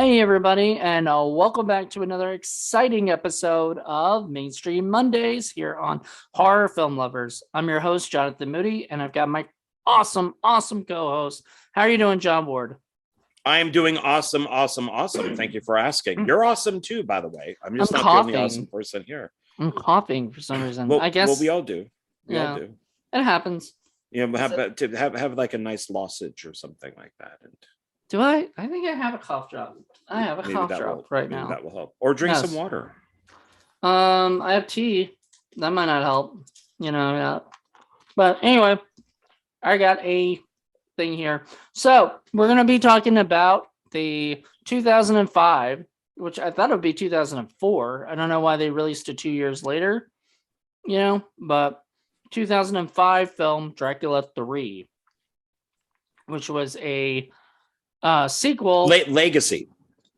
Hey, everybody, and welcome back to another exciting episode of Mainstream Mondays here on Horror Film Lovers. I'm your host, Jonathan Moody, and I've got my awesome co-host. How are you doing, John Ward? I am doing awesome. Thank you for asking. You're awesome too, by the way. I'm I'm just not the only awesome coughing. person here. I'm coughing for some reason. I Well, guess, we all do. We all yeah, do. it happens. Have like a nice losage or something like that, and Do I? I think I have a cough drop. I have a cough drop right maybe now. that will help. Or drink some Yes. water. I have tea. That might not help. Yeah. But anyway, I got a thing here. So we're going to be talking about the 2005, which I thought it would be 2004. I don't know why they released it 2 years later, but 2005 film Dracula III, which was a sequel. Legacy.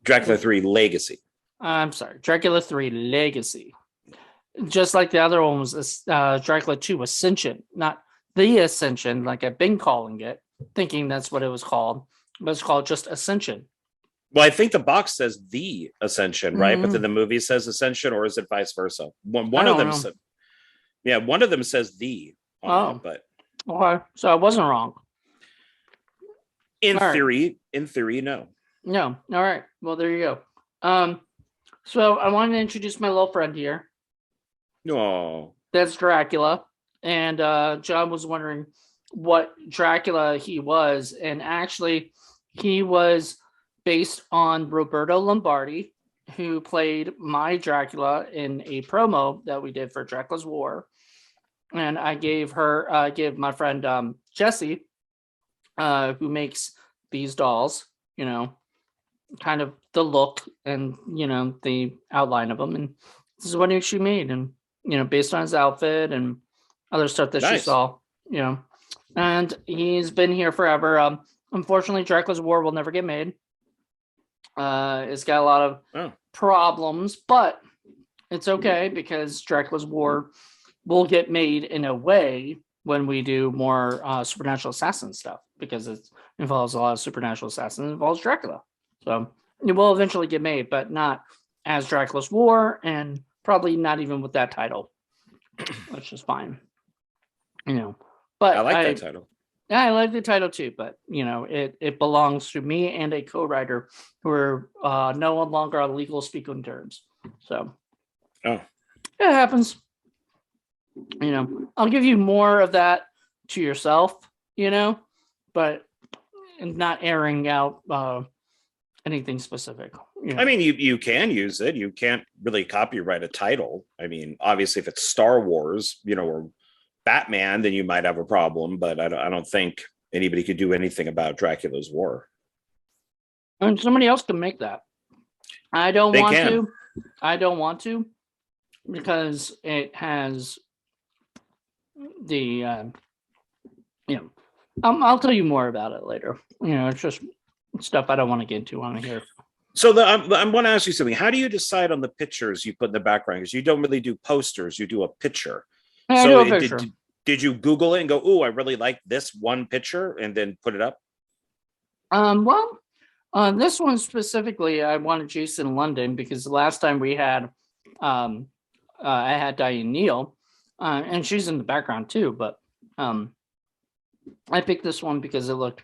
Dracula 3 Legacy. I'm sorry, Dracula 3 Legacy. Just like the other one was Dracula 2 Ascension, not the Ascension, like I've been calling it, thinking that's what it was called, but it's called just Ascension. Well, I think the box says the Ascension, right? But then the movie says Ascension, or is it vice versa? One of them said, yeah, one of them says the. But okay, so I wasn't wrong. In theory, no. No. All right. Well, there you go. So I wanted to introduce my little friend here. No. That's Dracula. And John was wondering what Dracula he was. And actually, he was based on Roberto Lombardi, who played my Dracula in a promo that we did for Dracula's War. And I gave my friend Jesse, who makes these dolls, kind of the look and, the outline of them. And this is what she made. And, based on his outfit and other stuff that she saw, and he's been here forever. Unfortunately, Dracula's War will never get made. It's got a lot of problems, but it's okay because Dracula's War will get made in a way when we do more supernatural assassin stuff, because it involves a lot of supernatural assassins. It involves Dracula. So it will eventually get made, but not as Dracula's War, and probably not even with that title, which is fine. But I like that title. Yeah, I like the title too, but it belongs to me and a co-writer who are no longer on legal speaking terms. So it happens. I'll give you more of that to yourself, but not airing out anything specific. I mean, you can use it. You can't really copyright a title. I mean, obviously, if it's Star Wars, or Batman, then you might have a problem. But I don't think anybody could do anything about Dracula's War. And somebody else can make that. I don't want to because it has the I'll tell you more about it later. It's just stuff I don't want to get into on here. So I want to ask you something. How do you decide on the pictures you put in the background? Because you don't really do posters, you do a picture. Did you Google it and go, "Oh, I really like this one picture," and then put it up? This one specifically, I wanted Jason London because the last time we had, I had Diane Neal, and she's in the background too. But I picked this one because it looked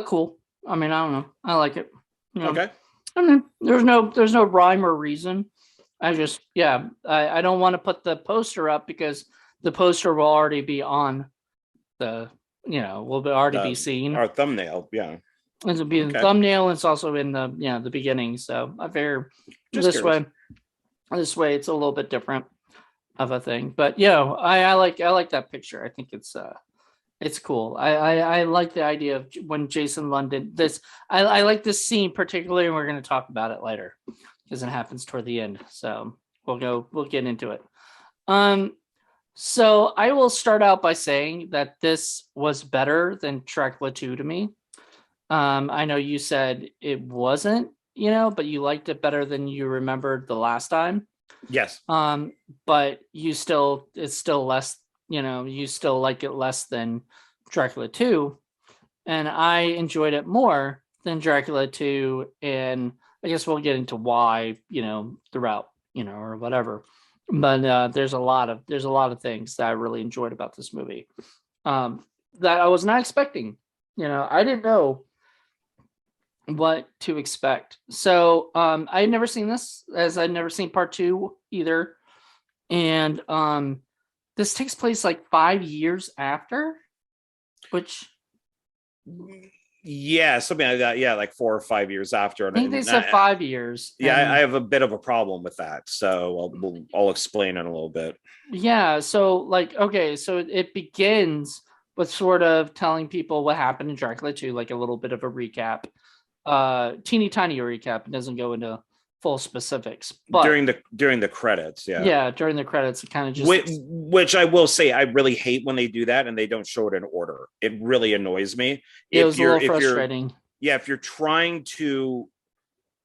cool. I mean, I don't know, I like it. Okay. I mean, there's no rhyme or reason. I don't want to put the poster up because the poster will already be on the, will already be seen. Our thumbnail, yeah. It'll be in the thumbnail, and it's also in the the beginning. So I figure this way it's a little bit different of a thing. But I like that picture. I think it's cool. I like the idea of when Jason London I like this scene particularly, and we're going to talk about it later because it happens toward the end. So we'll get into it. So I will start out by saying that this was better than Dracula 2 to me. I know you said it wasn't, but you liked it better than you remembered the last time. Yes. But it's still less, you still like it less than Dracula 2. And I enjoyed it more than Dracula 2 in I guess we'll get into why, throughout, or whatever. But there's a lot of things that I really enjoyed about this movie, that I was not expecting. I didn't know what to expect. So I had never seen this, as I'd never seen part two either. And this takes place like 5 years after, which Yeah, something like that. Yeah, like 4 or 5 years after. I think they said 5 years. Yeah, I have a bit of a problem with that, so I'll explain in a little bit. Yeah, so like, okay, so it begins with sort of telling people what happened in Dracula 2, like a little bit of a recap, teeny tiny recap. It doesn't go into full specifics, but during the credits, yeah, during the credits, it kind of just which I will say, I really hate when they do that and they don't show it in order. It really annoys me. It was a little frustrating. If you're trying to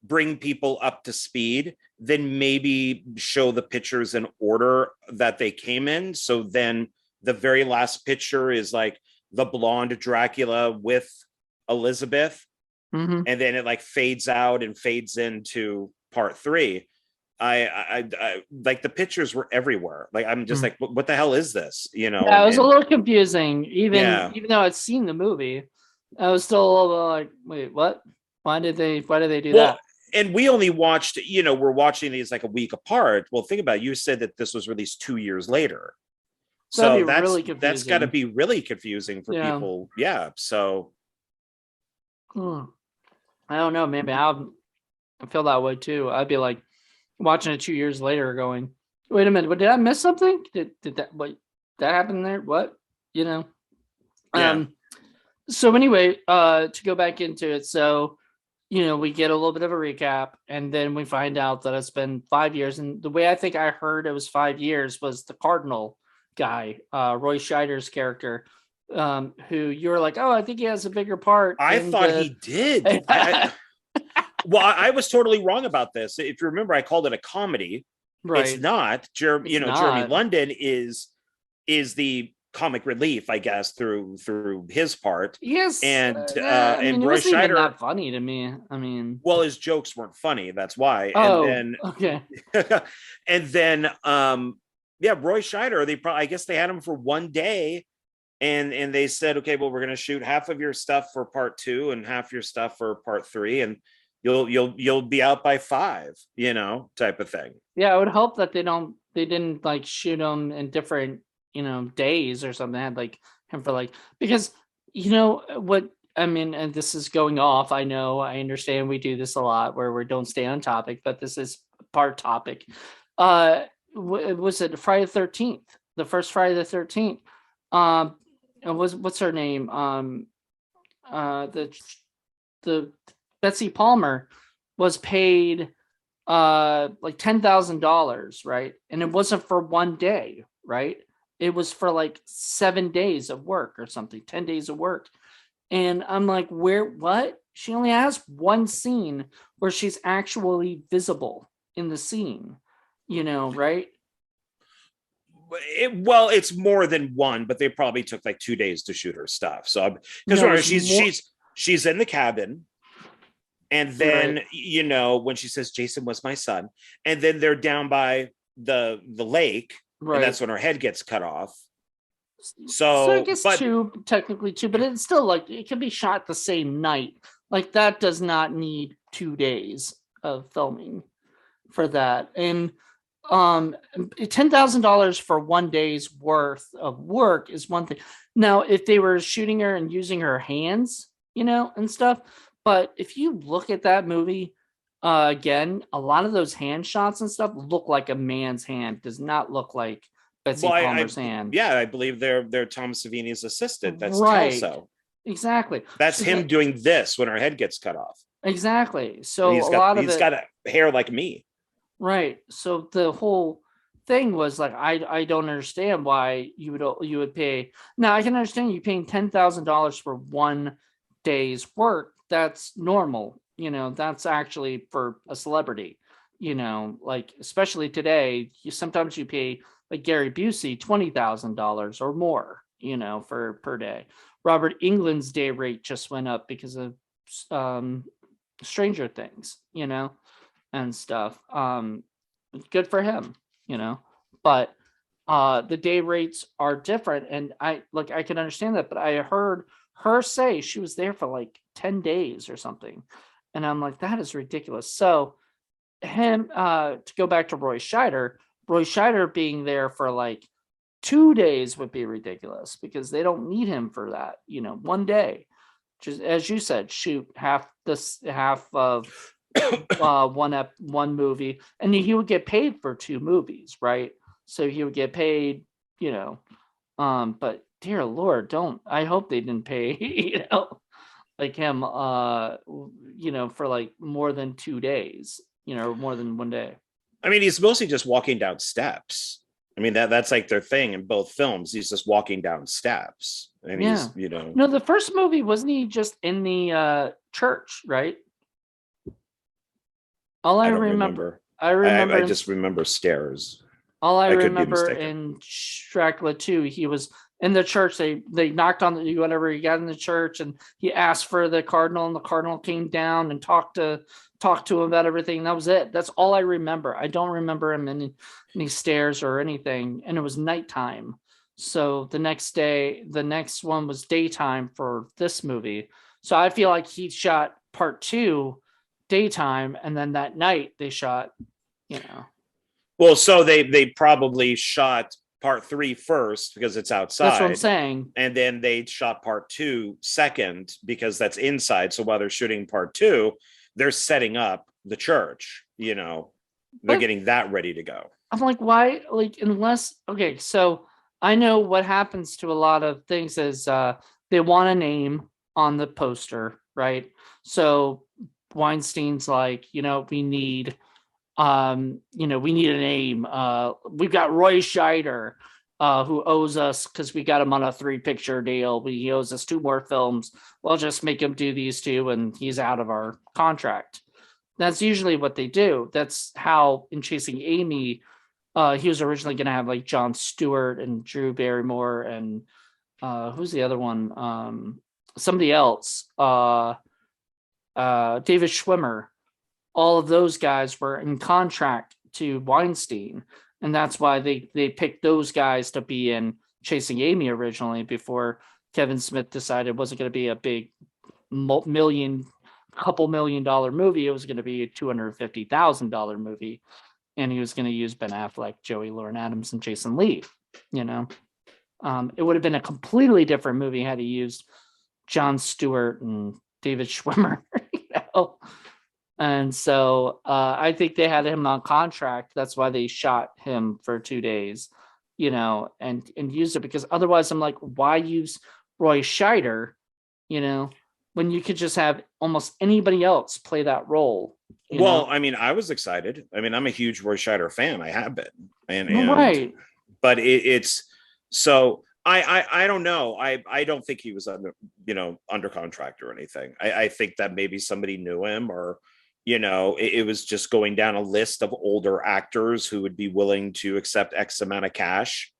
bring people up to speed, then maybe show the pictures in order that they came in. So then the very last picture is like the blonde Dracula with Elizabeth. Mm-hmm. And then it like fades out and fades into part 3. I like, the pictures were everywhere. Like, I'm just like, what the hell is this? Yeah, it was a little confusing. Even though I'd seen the movie, I was still a little like, wait, what? Why did they do that? And we only watched, we're watching these like a week apart. Well, think about it. You said that this was released 2 years later. So that's got to be really confusing for people. Yeah. So I don't know. Maybe I feel that way too. I'd be like watching it 2 years later going, wait a minute, did I miss something? Did that happen there? What? Yeah. So anyway, to go back into it. So, we get a little bit of a recap, and then we find out that it's been 5 years. And the way I think I heard it was 5 years was the Cardinal guy, Roy Scheider's character, who you were like, oh, I think he has a bigger part. I thought he did. Well, I was totally wrong about this. If you remember, I called it a comedy. Right. It's not. Jeremy London is the comic relief, I guess, through his part. Yes, and Roy Scheider, not funny to me. I mean, well, his jokes weren't funny. That's why. Oh, and then, okay. And then, Roy Scheider. I guess they had him for one day, and they said, okay, well, we're going to shoot half of your stuff for part 2 and half your stuff for part 3, and you'll be out by 5, type of thing. Yeah, I would hope that they didn't like shoot them in different days or something. I had like him for like, because what I mean, and this is going off. I know, I understand we do this a lot where we don't stay on topic, but this is part topic. Was it Friday the 13th? The first Friday the 13th. What's her name? The Betsy Palmer was paid like $10,000, right? And it wasn't for one day, right? It was for like 7 days of work or something, 10 days of work. And I'm like, what? She only has one scene where she's actually visible in the scene, right? It's more than one, but they probably took like 2 days to shoot her stuff. So, because she's in the cabin. And then, right. When she says Jason was my son, and then they're down by the lake, right. And that's when her head gets cut off. So I guess technically two, but it's still like it can be shot the same night. Like that does not need 2 days of filming for that. And $10,000 for 1 day's worth of work is one thing. Now, if they were shooting her and using her hands, and stuff. But if you look at that movie, again, a lot of those hand shots and stuff look like a man's hand. Does not look like Betsy Palmer's hand. Yeah, I believe they're Tom Savini's assistant. That's right. Telso. Exactly. That's him doing this when her head gets cut off. Exactly. So he's got a hair like me. Right. So the whole thing was like, I don't understand why you would pay. Now I can understand you paying $10,000 for 1 day's work. That's normal. That's actually for a celebrity, like, especially today, sometimes you pay like Gary Busey $20,000 or more, for per day. Robert Englund's day rate just went up because of Stranger Things, and stuff. Good for him, but the day rates are different, and I can understand that, but I heard her say she was there for like 10 days or something, and I'm like, that is ridiculous. So him, to go back to Roy Scheider being there for like 2 days would be ridiculous, because they don't need him for that, one day. Just as you said, shoot half of one movie, and he would get paid for 2 movies, right? So he would get paid, but dear Lord, I hope they didn't pay, like him, for like more than 2 days, or more than one day. I mean, he's mostly just walking down steps. I mean, that's like their thing in both films. He's just walking down steps. And Yeah. he's, No, the first movie, wasn't he just in the church, right? All I don't remember. I just remember stairs. All I could be remember mistaken. in Dracula II, he was in the church. They knocked on whatever, he got in the church, and he asked for the cardinal, and the cardinal came down and talked to him about everything. That was it. That's all I remember. I don't remember him in any stairs or anything. And it was nighttime. So the next one was daytime for this movie. So I feel like he shot part 2 daytime, and then that night they shot, Well, so they probably shot part 3 first because it's outside. That's what I'm saying. And then they shot part 2 second because that's inside. So while they're shooting part 2, they're setting up the church, they're getting that ready to go. I'm like, why? Like, unless, okay, so I know what happens to a lot of things is they want a name on the poster, right? So Weinstein's like, we need a name. We've got Roy Scheider, who owes us, because we got him on a 3-picture deal. He owes us 2 more films. We'll just make him do these 2, and he's out of our contract. That's usually what they do. That's how in Chasing Amy, he was originally going to have like Jon Stewart and Drew Barrymore and who's the other one? Somebody else. David Schwimmer. All of those guys were in contract to Weinstein, and that's why they picked those guys to be in Chasing Amy originally, before Kevin Smith decided it wasn't going to be a big couple $1 million movie. It was going to be a $250,000 movie, and he was going to use Ben Affleck, Joey Lauren Adams, and Jason Lee. It would have been a completely different movie had he used Jon Stewart and David Schwimmer. And so I think they had him on contract. That's why they shot him for 2 days, and used it, because otherwise I'm like, why use Roy Scheider, when you could just have almost anybody else play that role? Well, I mean, I was excited. I mean, I'm a huge Roy Scheider fan. I have been. And right. But it's so I don't know. I don't think he was under contract or anything. I think that maybe somebody knew him, or it was just going down a list of older actors who would be willing to accept X amount of cash,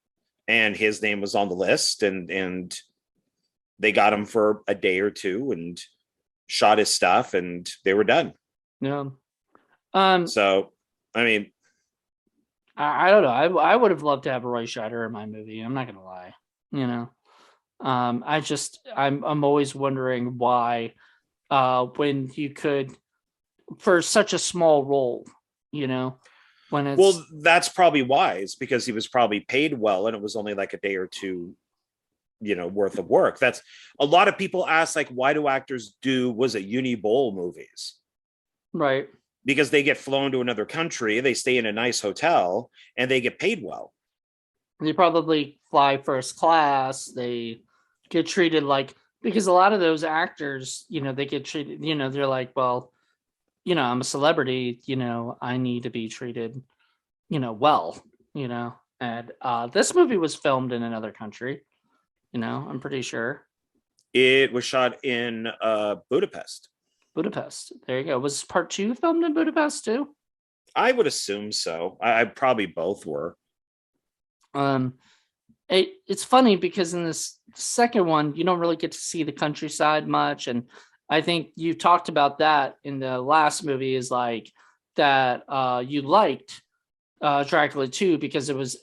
and his name was on the list, and they got him for a day or 2 and shot his stuff, and they were done. Yeah. So, I mean, I don't know. I would have loved to have Roy Scheider in my movie. I'm not gonna lie. I'm always wondering why, when you could, for such a small role, when it's, well, that's probably wise, because he was probably paid well, and it was only like a day or 2 worth of work. That's a lot of people ask, like, why do actors do uni bowl movies? Right. Because they get flown to another country, they stay in a nice hotel, and they get paid well. They probably fly first class. They get treated like, because a lot of those actors, they get treated, they're like, well, I'm a celebrity, I need to be treated, well, and this movie was filmed in another country, I'm pretty sure. It was shot in Budapest. There you go. Was part 2 filmed in Budapest too? I would assume so. I probably both were. It's funny because in this second one, you don't really get to see the countryside much, and I think you talked about that in the last movie, is like that you liked Dracula 2 because it was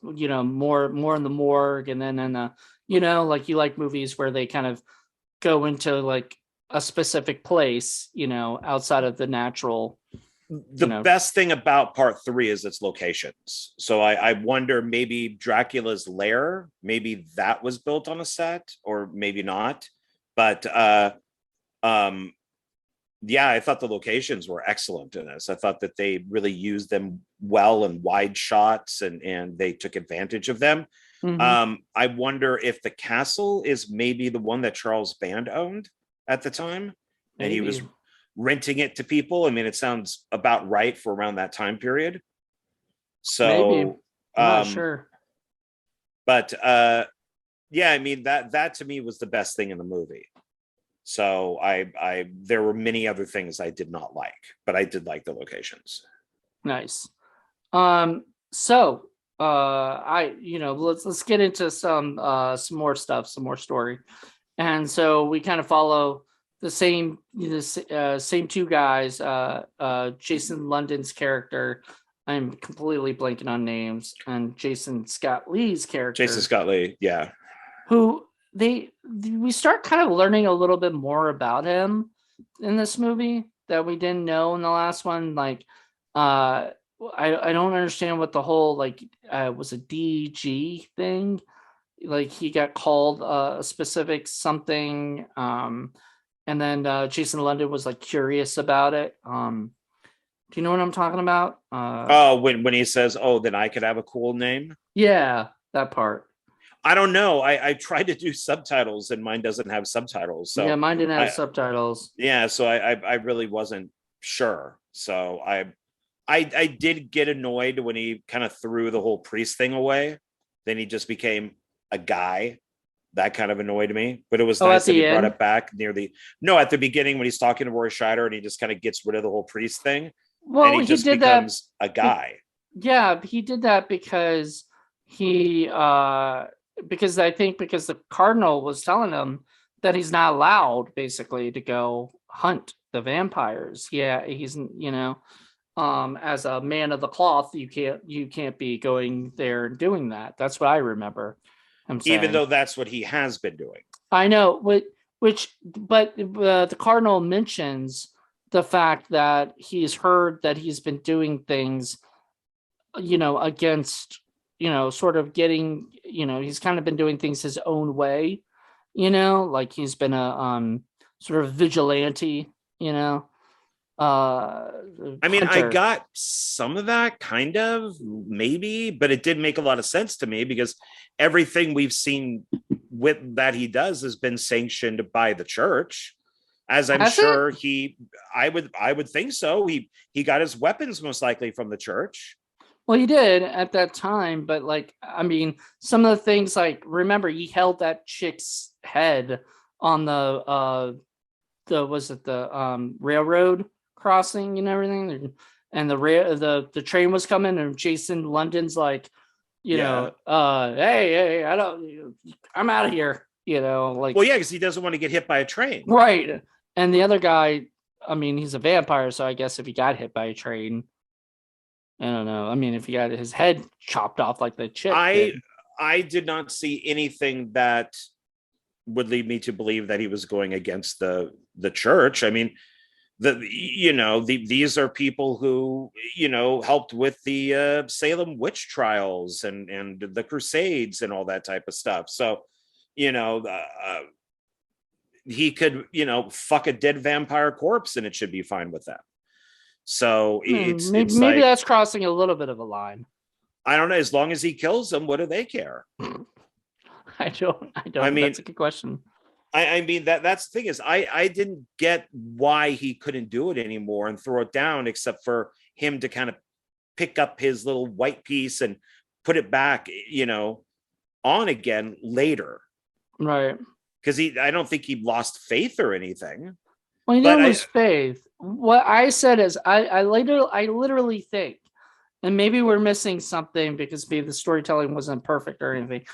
more in the morgue, and then in the like you like movies where they kind of go into like a specific place, outside of the natural. The best thing about part 3 is its locations. So I wonder, maybe Dracula's lair, maybe that was built on a set, or maybe not. But yeah, I thought the locations were excellent in this. I thought that they really used them well in wide shots, and they took advantage of them. Mm-hmm. I wonder if the castle is maybe the one that Charles Band owned at the time, and he was Maybe. renting it to people. I mean, it sounds about right for around that time period. Maybe. So, I'm not sure. but yeah, I mean, that to me was the best thing in the movie. So I there were many other things I did not like, but I did like the locations. Nice. So let's get into some more stuff, some more story. And so we kind of follow the same two guys, Jason London's character. I'm completely blanking on names, and Jason Scott Lee's character. Jason Scott Lee, yeah. Who we start kind of learning a little bit more about him in this movie that we didn't know in the last one. Like, I don't understand what the whole was a DG thing. Like, he got called a specific something, and then Jason London was like curious about it. Do you know what I'm talking about? When he says, "Oh, then I could have a cool name." Yeah, that part. I don't know. I tried to do subtitles, and mine doesn't have subtitles. So yeah, mine didn't have subtitles. Yeah, so I really wasn't sure. So I did get annoyed when he kind of threw the whole priest thing away. Then he just became a guy. That kind of annoyed me. But it was nice that he brought it back at the beginning when he's talking to Roy Scheider, and he just kind of gets rid of the whole priest thing. Well, and he just becomes a guy. Yeah, he did that because because I think because the cardinal was telling him that he's not allowed basically to go hunt the vampires. Yeah, he's as a man of the cloth, you can't be going there and doing that. That's what I remember him saying. Even though that's what he has been doing. I know, but the cardinal mentions the fact that he's heard that he's been doing things, against, sort of getting, he's kind of been doing things his own way, like he's been a sort of vigilante, I mean, hunter. I got some of that kind of maybe, but it didn't make a lot of sense to me because everything we've seen with that he does has been sanctioned by the church. As I'm sure I would think so. He got his weapons most likely from the church. Well, he did at that time, but I mean, some of the things, remember he held that chick's head on the railroad crossing and everything, and the train was coming, and Jason London's hey, I'm out of here, well, yeah, because he doesn't want to get hit by a train, right? And the other guy, I mean, he's a vampire, so I guess if he got hit by a train, I don't know. I mean, if he got his head chopped off like the chick I did not see anything that would lead me to believe that he was going against the church. I mean, these are people who helped with the Salem witch trials and the Crusades and all that type of stuff. So he could fuck a dead vampire corpse and it should be fine with them. So maybe that's crossing a little bit of a line. I don't know. As long as he kills them, what do they care? I don't. I mean, that's a good question. I mean, that's the thing is I didn't get why he couldn't do it anymore and throw it down, except for him to kind of pick up his little white piece and put it back, on again later. Right. Because I don't think he lost faith or anything. Well, he didn't lose faith. What I said is I literally think, and maybe we're missing something because maybe the storytelling wasn't perfect or anything,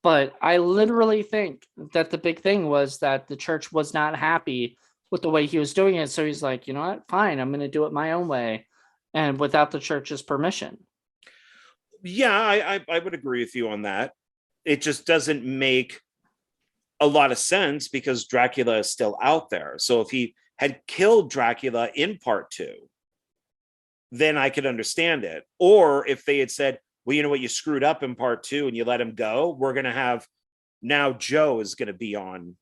but I literally think that the big thing was that the church was not happy with the way he was doing it. So he's like, you know what, fine, I'm going to do it my own way, and without the church's permission. Yeah, I would agree with you on that. It just doesn't make a lot of sense because Dracula is still out there. So if he had killed Dracula in part two, then I could understand it. Or if they had said, well, you know what, you screwed up in part two and you let him go, we're going to have now Joe is going to be on,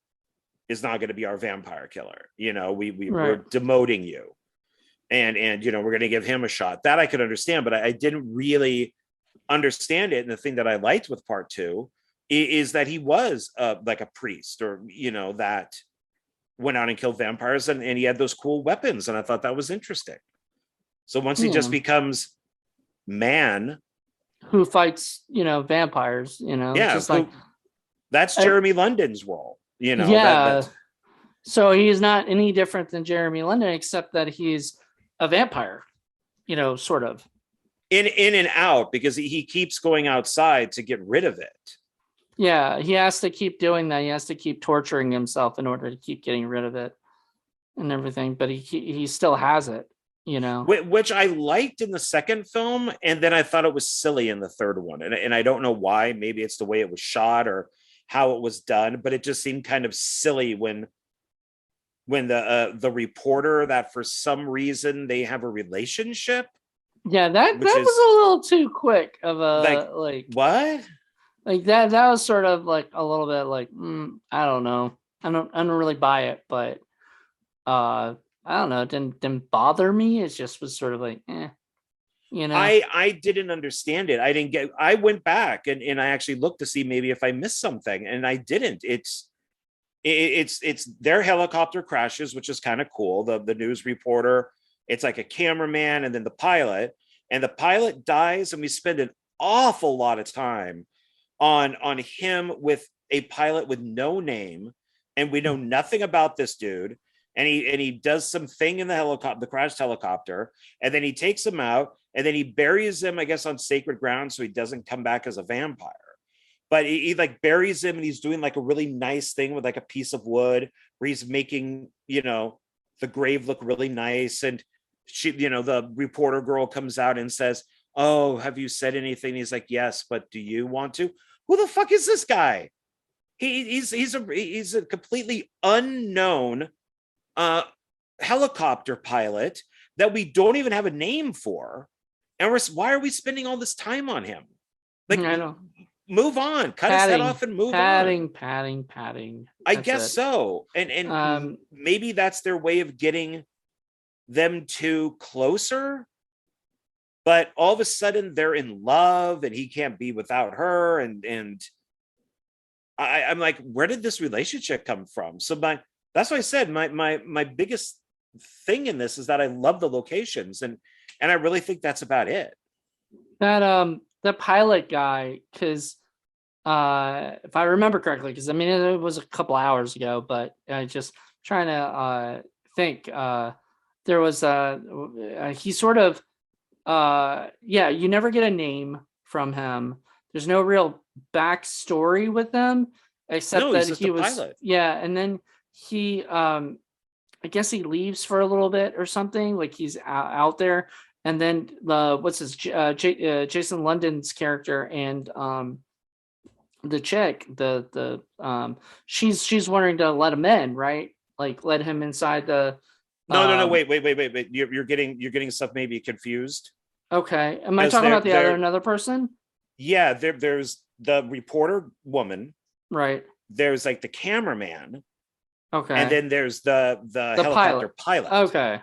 is not going to be our vampire killer. You know, we're demoting you. And you know, we're going to give him a shot. That I could understand, but I didn't really understand it. And the thing that I liked with part two is that he was like a priest, or, you know, that went out and killed vampires, and he had those cool weapons. And I thought that was interesting. So once he just becomes man who fights, you know, vampires, you know, yeah, just like that's Jeremy London's role, you know. Yeah. So he's not any different than Jeremy London, except that he's a vampire, you know, sort of. In and out, because he keeps going outside to get rid of it. Yeah, he has to keep doing that. He has to keep torturing himself in order to keep getting rid of it and everything. But he still has it, you know. Which I liked in the second film, and then I thought it was silly in the third one. And I don't know why. Maybe it's the way it was shot or how it was done, but it just seemed kind of silly when the reporter, that for some reason they have a relationship. Yeah, that was a little too quick of a like what? Like that was sort of like a little bit like I don't know. I don't really buy it, but I don't know. It didn't bother me. It just was sort of like, you know. I didn't understand it. I went back and I actually looked to see maybe if I missed something, and I didn't. It's their helicopter crashes, which is kind of cool. The news reporter, it's like a cameraman and then the pilot dies, and we spend an awful lot of time on him with a pilot with no name, and we know nothing about this dude, and he does some thing in the crashed helicopter, and then he takes him out, and then he buries him, I guess, on sacred ground so he doesn't come back as a vampire. But he like buries him, and he's doing like a really nice thing with like a piece of wood where he's making, you know, the grave look really nice. And she, you know, the reporter girl comes out and says, oh, have you said anything? He's like, yes, but do you want to? Who the fuck is this guy? He's a completely unknown helicopter pilot that we don't even have a name for. And why are we spending all this time on him? Like, I know. Move on, cut his head off and move on. Padding. I guess so. And maybe that's their way of getting them two closer. But all of a sudden they're in love and he can't be without her. And I'm like, where did this relationship come from? So that's why I said my biggest thing in this is that I love the locations, and I really think that's about it. That the pilot guy, because if I remember correctly, because I mean it was a couple hours ago, but I just trying to think. There was he sort of you never get a name from him. There's no real backstory with them except that he was pilot. Yeah, and then he I guess he leaves for a little bit or something, like he's out there, and then Jason London's character and the chick, she's wanting to let him in, right? Like let him inside the. No, wait. You're getting stuff maybe confused. Okay, am I talking about another person? Yeah, there's the reporter woman, right? There's like the cameraman. Okay. And then there's the helicopter pilot. Okay.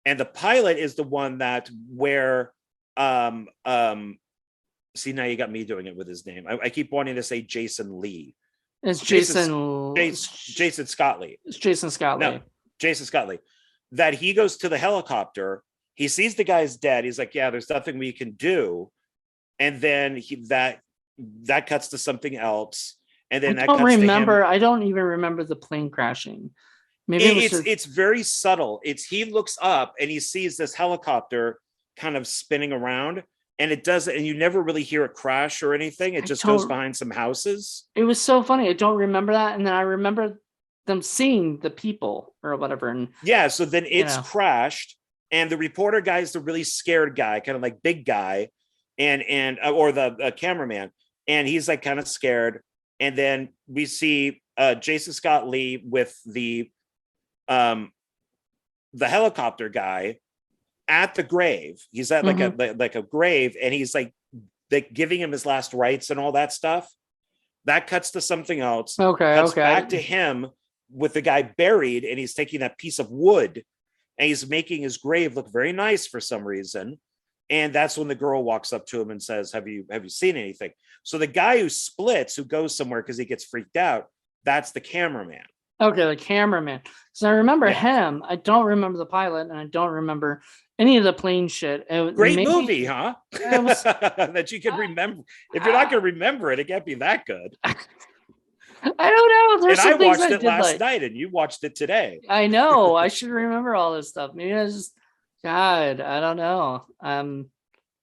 And the pilot is the one that where see, now you got me doing it with his name. I keep wanting to say Jason Lee. It's Jason Scott Lee. It's Jason Scott Lee. No, Jason Scott Lee. That he goes to the helicopter, he sees the guy's dead. He's like, yeah, there's nothing we can do. And then that cuts to something else. And then I don't even remember the plane crashing. Maybe it's very subtle. He looks up and he sees this helicopter kind of spinning around, and it does, and you never really hear it crash or anything. It just goes behind some houses. It was so funny. I don't remember that, and then I remember them seeing the people or whatever. And yeah, so then it's know. crashed, and the reporter guy is the really scared guy, kind of like big guy, and or the cameraman, and he's like kind of scared. And then we see Jason Scott Lee with the helicopter guy at the grave. He's at like a grave, and he's like giving him his last rites and all that stuff. That cuts to something else. Cuts back to him with the guy buried, and he's taking that piece of wood and he's making his grave look very nice for some reason. And that's when the girl walks up to him and says, have you seen anything? So the guy who splits, who goes somewhere because he gets freaked out, that's the cameraman. Okay, the cameraman. So I remember him. I don't remember the pilot, and I don't remember any of the plane shit. Great movie, huh? That you can remember. If you're not going to remember it, it can't be that good. I don't know. And I watched it last night, and you watched it today. I know. I should remember all this stuff. Maybe I just, God, I don't know. I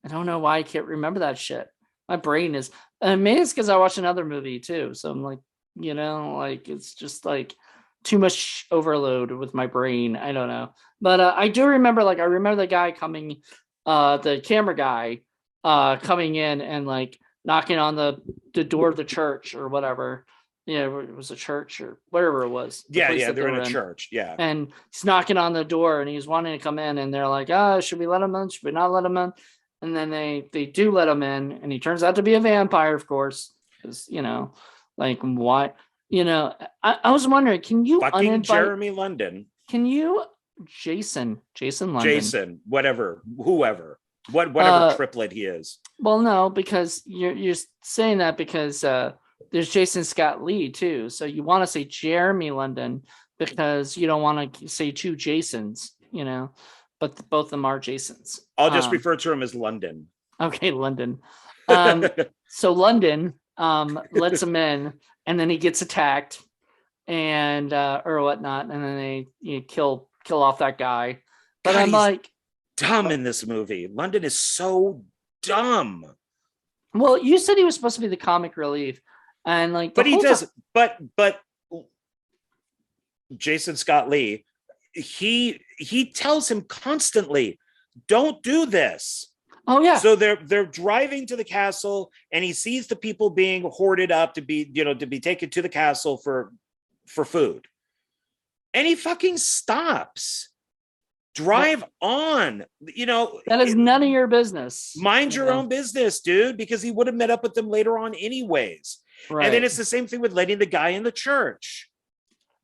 don't know why I can't remember that shit. My brain is, maybe it's because I watched another movie too. So I'm like, like it's just like too much overload with my brain. I don't know. But I do remember, I remember the guy coming, the camera guy coming in and like knocking on the door of the church or whatever. It was a church or whatever it was. Yeah, they're in a church. Yeah. And he's knocking on the door and he's wanting to come in, and they're like, should we let him in? Should we not let him in? And then they do let him in, and he turns out to be a vampire, of course. Because, like what? I was wondering, can you fucking Jeremy London? Can you Jason London? Jason, whatever, whoever, whatever triplet he is. Well, no, because you're saying that because there's Jason Scott Lee too. So you want to say Jeremy London because you don't want to say two Jasons, but both of them are Jasons. I'll just refer to him as London. Okay, London. So London lets him in, and then he gets attacked and or whatnot, and then they kill off that guy. But God, I'm like, dumb in this movie. London is so dumb. Well, you said he was supposed to be the comic relief, and like, but he does. But Jason Scott Lee, he tells him constantly, "Don't do this." Oh yeah. So they're driving to the castle, and he sees the people being hoarded up to be taken to the castle for food, and he fucking stops. Drive on. That is none of your business. Mind your own business, dude, because he would have met up with them later on anyways. Right. And then it's the same thing with letting the guy in the church.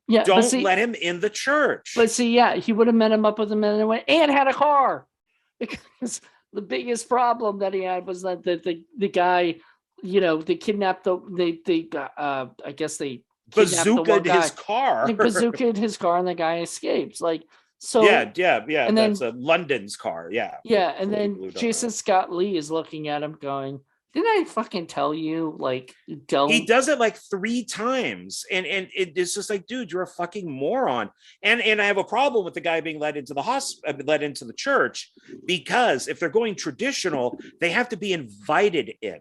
Yeah, don't let him in the church. But see, he would have met him up with him anyway and had a car, because the biggest problem that he had was that the guy, they kidnapped I guess they bazookaed his car. They bazookaed his car, and the guy escapes. So yeah. And that's a London's car. Yeah. Yeah, and then Jason Scott Lee is looking at him, going, "Didn't I fucking tell you? Don't." He does it 3 times, and it's just like, dude, you're a fucking moron. And I have a problem with the guy being led into the church, because if they're going traditional, they have to be invited in.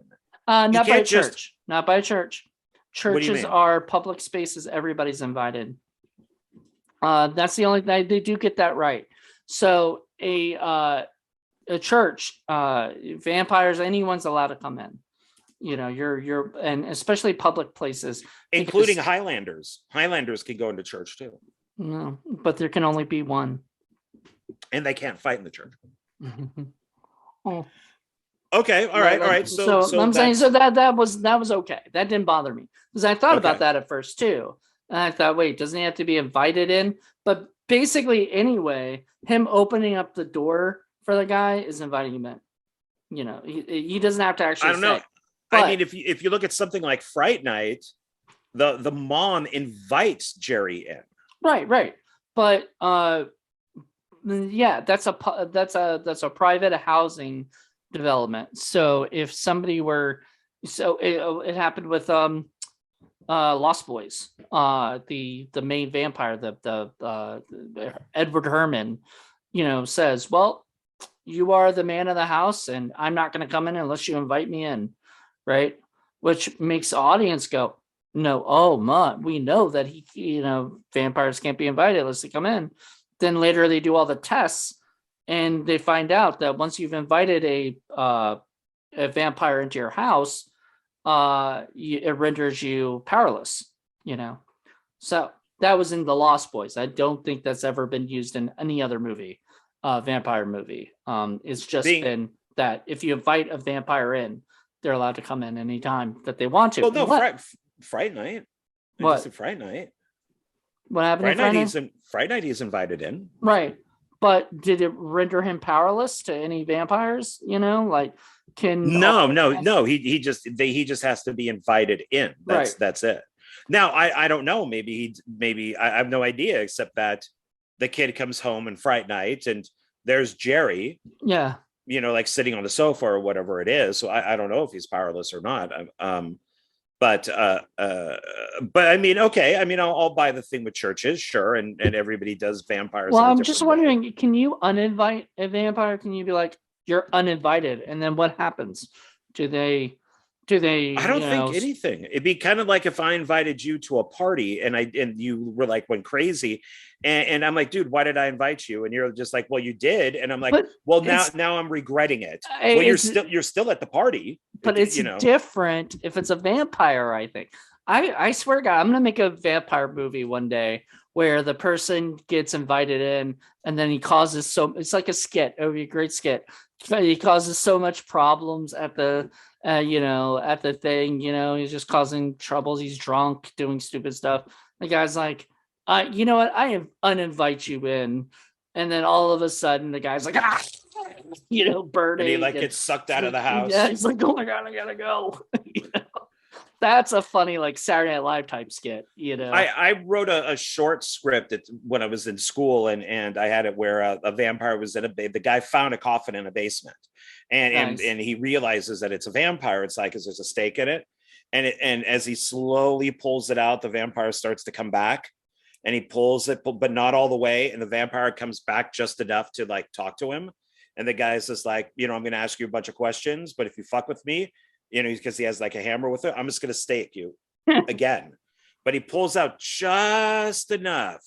Not by a church. Not by a church. Churches are public spaces. Everybody's invited. That's the only thing. They do get that right. So a church, vampires, anyone's allowed to come in. You're and especially public places, including Highlanders. Highlanders can go into church too. No, but there can only be one, and they can't fight in the church. Oh. Okay, all right. So I'm saying, so that was okay. That didn't bother me, because I thought about that at first too. And I thought, wait, doesn't he have to be invited in? But basically, anyway, him opening up the door for the guy is inviting him in. He doesn't have to actually. I don't know. But, I mean, if you look at something like Fright Night, the mom invites Jerry in. Right. But that's a private housing development. So if somebody were, it happened with Lost Boys, the main vampire, the Edward Herman, says, "Well, you are the man of the house, and I'm not going to come in unless you invite me in," right? Which makes the audience go, no, oh my, we know that vampires can't be invited unless they come in. Then later they do all the tests, and they find out that once you've invited a vampire into your house, it renders you powerless. So that was in the Lost Boys. I don't think that's ever been used in any other movie, vampire movie. It's just been that if you invite a vampire in, they're allowed to come in anytime that they want to. Well, no, Fright Night. What? Fright Night. What happened in Fright Night? Fright Night, he's invited in. Right. But did it render him powerless to any vampires? No. He just has to be invited in. That's it. Now I don't know. Maybe I have no idea, except that the kid comes home in Fright Night and there's Jerry. Yeah. Like sitting on the sofa or whatever it is. So I don't know if he's powerless or not. But I mean, okay. I mean, I'll buy the thing with churches, sure, and everybody does vampires. Well, I'm just wondering, can you uninvite a vampire? Can you be like, you're uninvited, and then what happens? Do they? I don't think anything. It'd be kind of like if I invited you to a party and you were like went crazy, and I'm like, dude, why did I invite you? And you're just like, well, you did, and I'm like, well, now I'm regretting it. Well, you're still at the party, but it's different if it's a vampire. I think. I swear to God, I'm gonna make a vampire movie one day where the person gets invited in and then he causes it's like a skit. It would be a great skit. He causes so much problems at the at the thing, he's just causing troubles. He's drunk, doing stupid stuff. The guy's like, you know what? I uninvite you in. And then all of a sudden the guy's like, burning. And he gets sucked out of the house. Yeah, he's like, oh my God, I gotta go. That's a funny Saturday Night Live type skit. I wrote a short script when I was in school, and I had it where a vampire was in the guy found a coffin in a basement, and he realizes that it's a vampire. It's like, because there's a stake in it, and as he slowly pulls it out, the vampire starts to come back, and he pulls it, but not all the way, and the vampire comes back just enough to talk to him, and the guy's just like, I'm going to ask you a bunch of questions, but if you fuck with me, because he has a hammer with it, I'm just going to stake you again. But he pulls out just enough.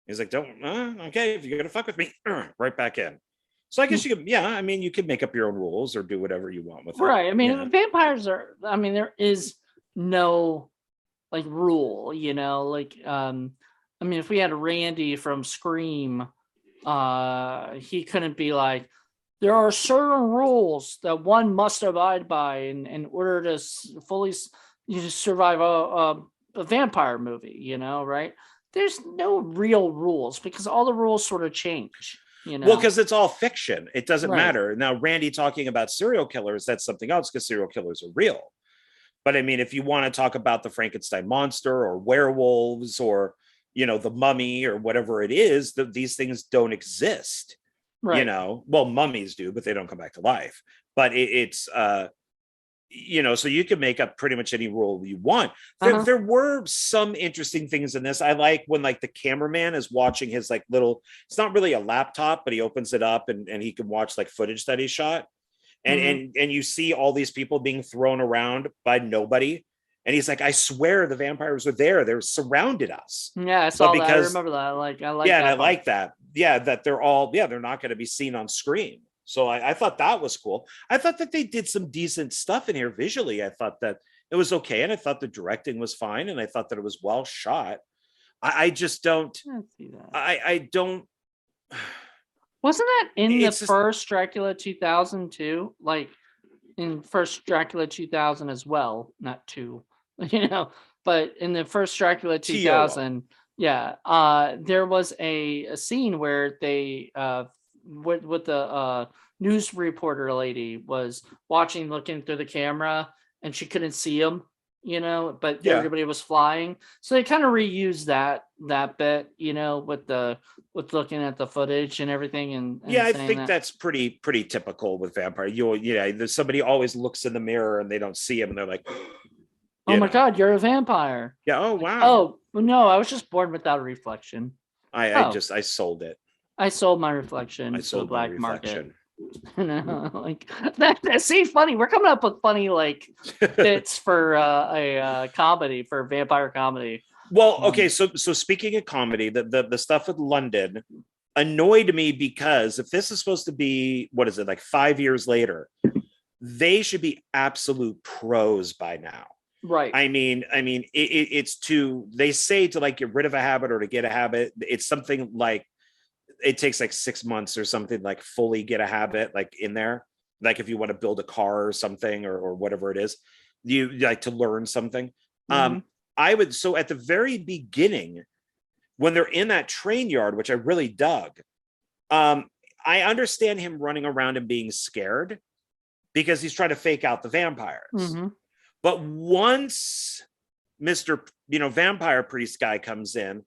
He's like, okay, if you're going to fuck with me, right back in. So I guess you could, you could make up your own rules or do whatever you want with it. Right. I mean, vampires there is no rule, if we had Randy from Scream, he couldn't be like, there are certain rules that one must abide by in order to fully survive a vampire movie, right? There's no real rules because all the rules sort of change, Well, because it's all fiction. It doesn't matter. Now, Randy talking about serial killers, that's something else because serial killers are real. But I mean, if you want to talk about the Frankenstein monster or werewolves or, the mummy or whatever it is, these things don't exist. Right. Well, mummies do, but they don't come back to life. But it's so you can make up pretty much any rule you want. There were some interesting things in this. I like when the cameraman is watching his little, it's not really a laptop, but he opens it up and he can watch footage that he shot. And you see all these people being thrown around by nobody. And he's like, I swear the vampires were there. They surrounded us. Yeah, I saw that. I remember that. I like yeah, that. And I like that. Yeah, that they're not going to be seen on screen. So I thought that was cool. I thought that they did some decent stuff in here visually. I thought that it was okay. And I thought the directing was fine. And I thought that it was well shot. I just don't. I don't. Wasn't that in the first Dracula 2000 too? In first Dracula 2000 as well, not two. But in the first Dracula 2000, there was a scene where they with the news reporter lady was looking through the camera and she couldn't see him, but everybody was flying. So they kind of reused that bit, with looking at the footage and everything. And I think that's pretty typical with vampire. There's somebody always looks in the mirror and they don't see him and they're like, oh my God, you're a vampire. Yeah. Oh, wow. Oh, no, I was just born without a reflection. I sold it. I sold my reflection to the black market. Like that seems funny. We're coming up with funny like bits for a comedy, for vampire comedy. Well, okay, so speaking of comedy, the stuff with London annoyed me because if this is supposed to be, what is it, like 5 years later, they should be absolute pros by now. Right. It's they say to like get rid of a habit or to get a habit. It's something like it takes like 6 months or something, like fully get a habit like in there. Like if you want to build a car or something or whatever it is, you like to learn something. Mm-hmm. I would, so at the very beginning, when they're in that train yard, which I really dug, I understand him running around and being scared because he's trying to fake out the vampires. Mm-hmm. But once Mr. Vampire Priest guy comes in,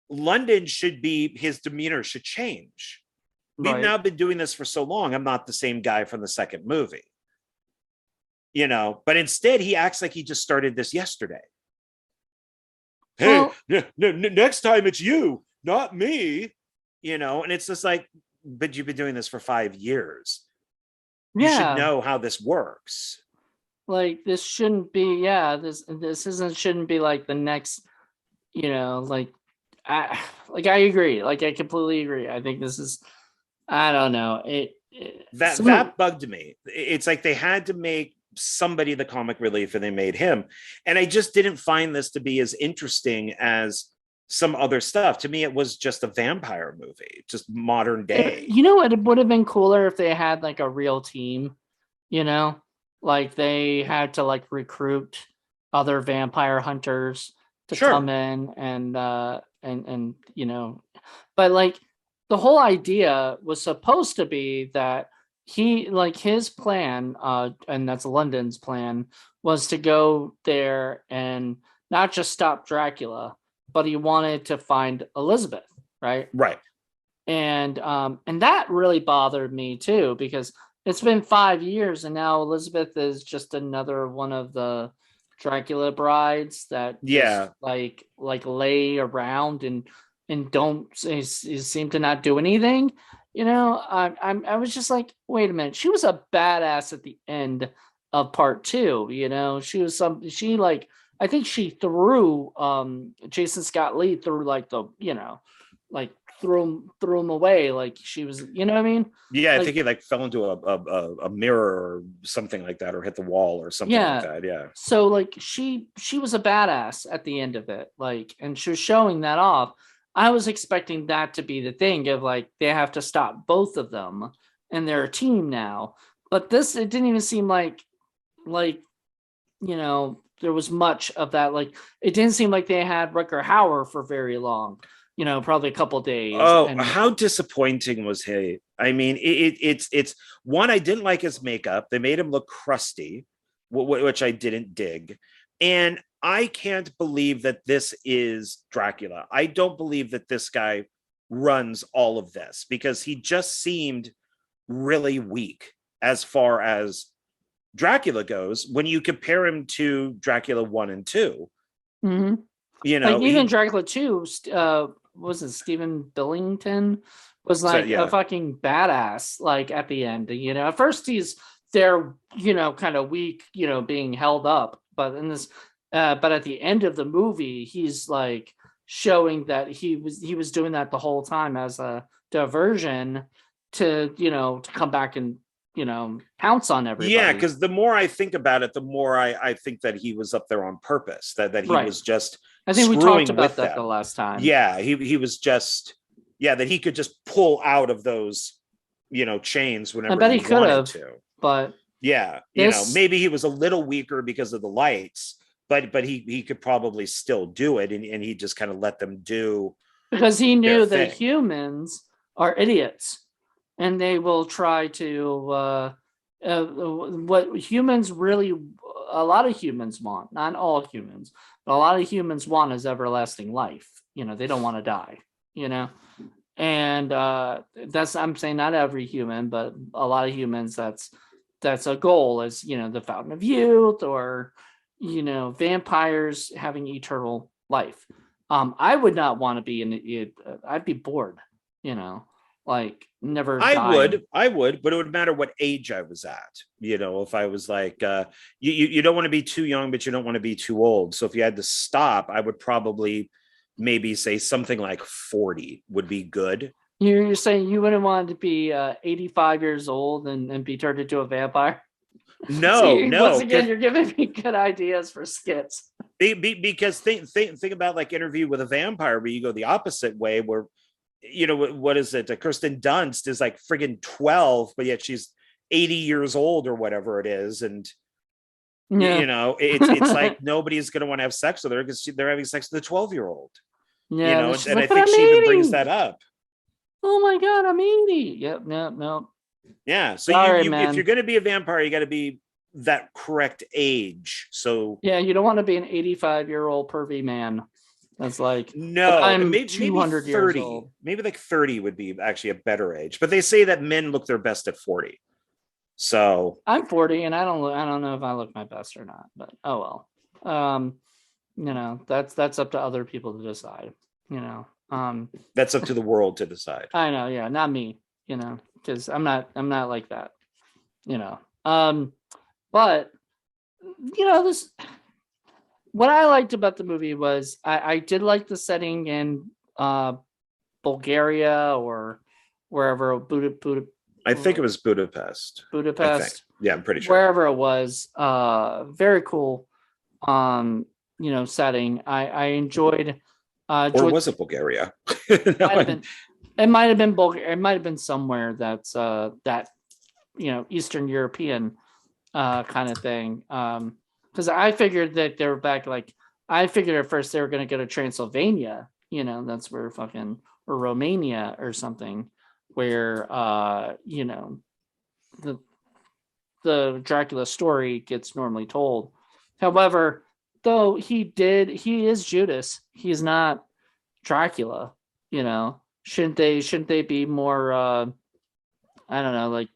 London should be, his demeanor should change. We've Right. now been doing this for so long. I'm not the same guy from the second movie, but instead he acts like he just started this yesterday. Hey, Well, next time it's you, not me, and it's just like, but you've been doing this for 5 years. You should yeah. know how this works. Like this shouldn't be. Yeah. This isn't shouldn't be like the next. Like I agree. Like I completely agree. I think this is. I don't know. That bugged me. It's like they had to make somebody the comic relief and they made him, and I just didn't find this to be as interesting as some other stuff. To me it was just a vampire movie, just modern day. It would have been cooler if they had like a real team, you know, like they had to like recruit other vampire hunters to come Sure. in and but like the whole idea was supposed to be that he like his plan and that's London's plan was to go there and not just stop Dracula, but he wanted to find Elizabeth, right? Right. And that really bothered me too, because it's been 5 years and now Elizabeth is just another one of the Dracula brides that just Yeah. like lay around and don't seem to not do anything. I was just like, wait a minute, she was a badass at the end of part two. She like, I think she threw Jason Scott Lee through like the like threw him away, like she was, you know what I mean? Yeah, I Like, think he like fell into a mirror or something like that, or hit the wall or something like yeah. that. Yeah. So like she was a badass at the end of it, like, and she was showing that off. I was expecting that to be the thing of like they have to stop both of them and they're a team now. But this, it didn't even seem like there was much of that. Like it didn't seem like they had Rutger Hauer for very long. Probably a couple days. Oh, And how disappointing was he? It's one, I didn't like his makeup. They made him look crusty, which I didn't dig. And I can't believe that this is Dracula. I don't believe that this guy runs all of this because he just seemed really weak as far as Dracula goes when you compare him to Dracula 1 and 2. mm-hmm. You Like know, even he Dracula 2, was it Stephen Billington was so like a yeah. fucking badass, like at the end. At first he's there, kind of weak, being held up. But in this but at the end of the movie, he's like showing that he was doing that the whole time as a diversion to come back and pounce on Yeah, everybody. because the more I think about it, the more I think that he was up there on purpose, that he Right. was just I think we talked screwing about with that the them. last time. Yeah, he was just, yeah, that he could just pull out of those, chains I whenever bet he he could wanted have, to. but Yeah, this, maybe he was a little weaker because of the lights, but he could probably still do it, and he just kind of let them do because he their knew that thing. humans are idiots and they will try to what humans really, a lot of humans want, not all humans, but a lot of humans want is everlasting life. They don't want to die, and that's, I'm saying not every human, but a lot of humans, that's a goal, is the fountain of youth, or vampires having eternal life. I would not want to be in it. I'd be bored, you know like never I dying. would, but it would matter what age I was at. If I was like, you don't want to be too young, but you don't want to be too old. So if you had to stop, I would probably maybe say something like 40 would be good. You're saying you wouldn't want to be 85 years old and be turned into a vampire? No, See, once no, again, you're giving me good ideas for skits. because think about like Interview with a Vampire, where you go the opposite way, where what is it? Kirsten Dunst is like friggin' 12, but yet she's 80 years old or whatever it is, and Yeah. it's like nobody's going to want to have sex with her because they're having sex with a 12-year-old. Yeah, And like, I but think I'm she even brings 80. that up. Oh my god, I'm 80. Yep, no. Yeah. So Sorry, you if man. you're going to be a vampire, you got to be that correct age. So Yeah, you don't want to be an 85-year-old pervy man. That's like, but no, I'm maybe 200 years 30, old. maybe like 30 would be actually a better age. But they say that men look their best at 40. So I'm 40, and I don't know if I look my best or not. But oh well. That's up to other people to decide. that's up to the world to decide. I know, yeah, not me. Because I'm not like that. You know. Um, but this. What I liked about the movie was I did like the setting in Bulgaria or wherever I think it was Budapest. I think. Budapest, Yeah, I'm pretty sure. wherever it was. Very cool. Setting. I enjoyed. Or was it Bulgaria? Might have been. It might have been Bulgaria. It might have been somewhere that's that Eastern European kind of thing. Because I figured that they were back, like, I figured at first they were going to go to Transylvania, that's where fucking, or Romania or something, where, the Dracula story gets normally told. However, though he is Judas, he's not Dracula, shouldn't they be more, I don't know, like,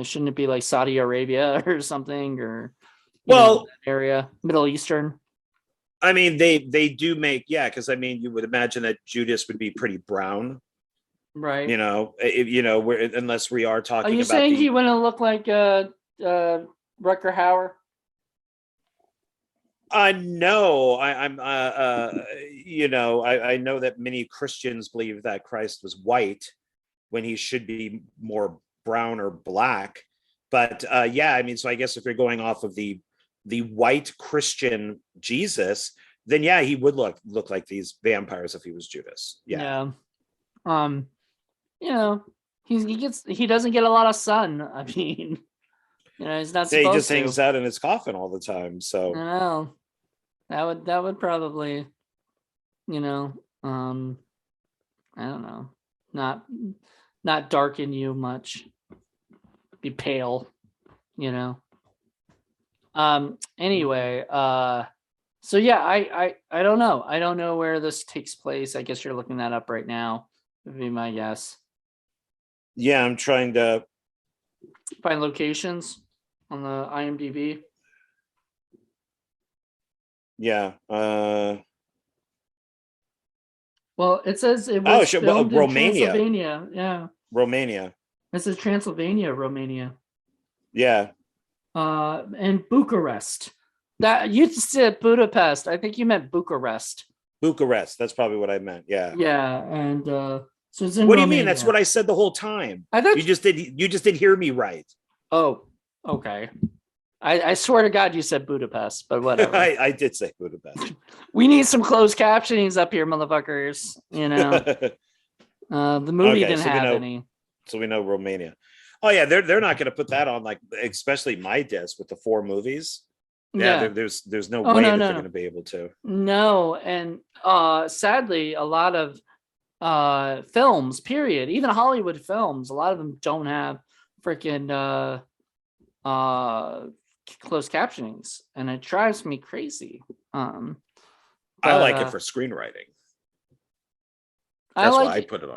shouldn't it be like Saudi Arabia or something, or well, area, Middle Eastern? I mean, they do make, yeah, because I mean, you would imagine that Judas would be pretty brown, Right. unless we are talking Are you about saying he wouldn't look like Rutger Hauer? No, I'm I know that many Christians believe that Christ was white when he should be more brown or black. But yeah, I mean, so I guess if you're going off of the white Christian Jesus, then yeah, he would look like these vampires if he was Judas. Yeah. He doesn't get a lot of sun. I mean, he's not supposed to. He just hangs out in his coffin all the time. So I know. That would probably, I don't know, not darken you much. Be pale, Anyway, so yeah, I don't know. I don't know where this takes place. I guess you're looking that up right now, would be my guess. Yeah, I'm trying to find locations on the IMDb. Yeah. Well, it says it was filmed in Romania. Transylvania. Yeah. Romania. It says Transylvania, Romania. Yeah. And Bucharest. That you said Budapest. I think you meant Bucharest. Bucharest. That's probably what I meant. Yeah. Yeah, and so it's in. What Romania. Do you mean? That's what I said the whole time. I thought you just did hear me right. Oh, okay. I swear to God you said Budapest, but whatever. I did say Budapest. We need some closed captionings up here, motherfuckers. The movie didn't have any. So we know Romania. Oh yeah, they're not going to put that on, like, especially my disc with the 4 movies. Yeah. There's no way that they're going to be able to. No, and sadly, a lot of films, period, even Hollywood films, a lot of them don't have freaking closed captionings, and it drives me crazy. I like it for screenwriting. That's why I put it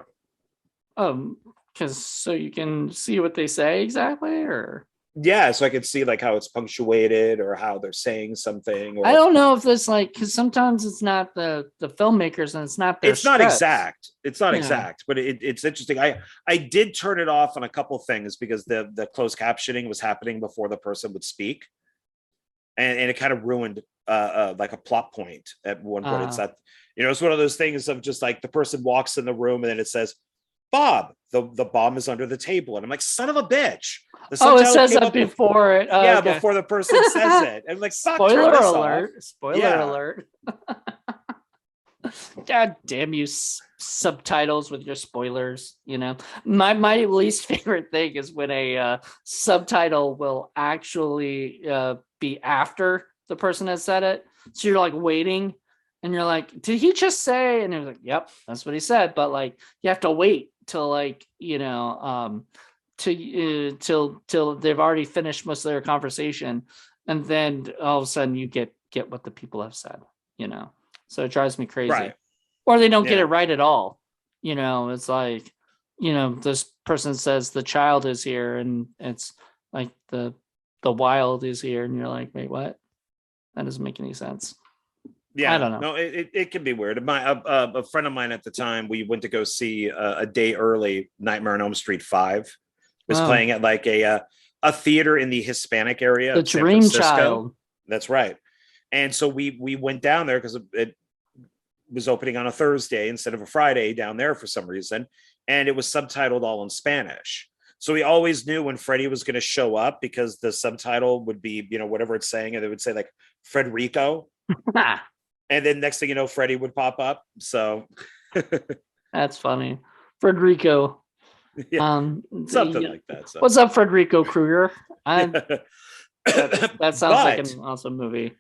on. Because so you can see what they say exactly, or Yeah, so I could see like how it's punctuated or how they're saying something, I or don't know if this like because sometimes it's not the filmmakers and it's not their it's not scripts. exact. It's not Yeah. exact, but it's interesting. I did turn it off on a couple things because the closed captioning was happening before the person would speak, and it kind of ruined like a plot point at one point. It's Uh, that, it's one of those things of just like the person walks in the room and then it says, Bob, the bomb is under the table. And I'm like, son of a bitch. The oh, it subtitle says came that up before it. Oh, yeah, okay. before the person says it. And I'm like, fuck, turn Spoiler this off. alert! Spoiler Yeah. alert! God damn you, subtitles with your spoilers. My least favorite thing is when a subtitle will actually be after the person has said it. So you're like waiting, and you're like, "Did he just say?" And it was like, "Yep, that's what he said." But like, you have to wait till like till they've already finished most of their conversation, and then all of a sudden you get what the people have said. So it drives me crazy. Right. Or they don't get Yeah. it right at all. It's like, this person says the child is here and it's like the wild is here. And you're like, wait, what? That doesn't make any sense. I Yeah, don't know. no, it can be weird. A friend of mine at the time, we went to go see a day early Nightmare on Elm Street 5. Was Oh, playing at like a theater in the Hispanic area the of San dream Francisco. child. That's right. And so we went down there because it was opening on a Thursday instead of a Friday down there for some reason, and it was subtitled all in Spanish. So we always knew when Freddie was going to show up because the subtitle would be, whatever it's saying, and it would say like Frederico. And then next thing you know, Freddie would pop up. So That's funny. Frederico. yeah, something like that. So What's up, Frederico Krueger? That sounds like but an awesome movie.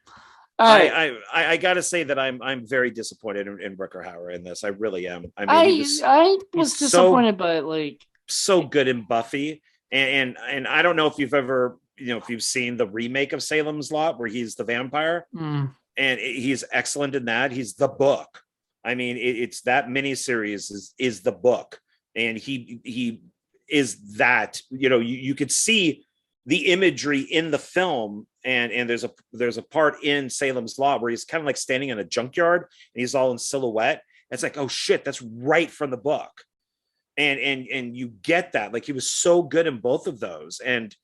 All right. I gotta say that I'm very disappointed in Rutger Hauer in this. I really am. I mean, I was he's disappointed, but like so good in Buffy, and I don't know if you've ever if you've seen the remake of Salem's Lot where he's the vampire, and he's excellent in that. He's the book. I mean, it's that miniseries is the book, and he is that. You could see the imagery in the film, and there's a part in Salem's Lot where he's kind of like standing in a junkyard and he's all in silhouette. It's like, oh shit, that's right from the book. And you get that. Like, he was so good in both of those. And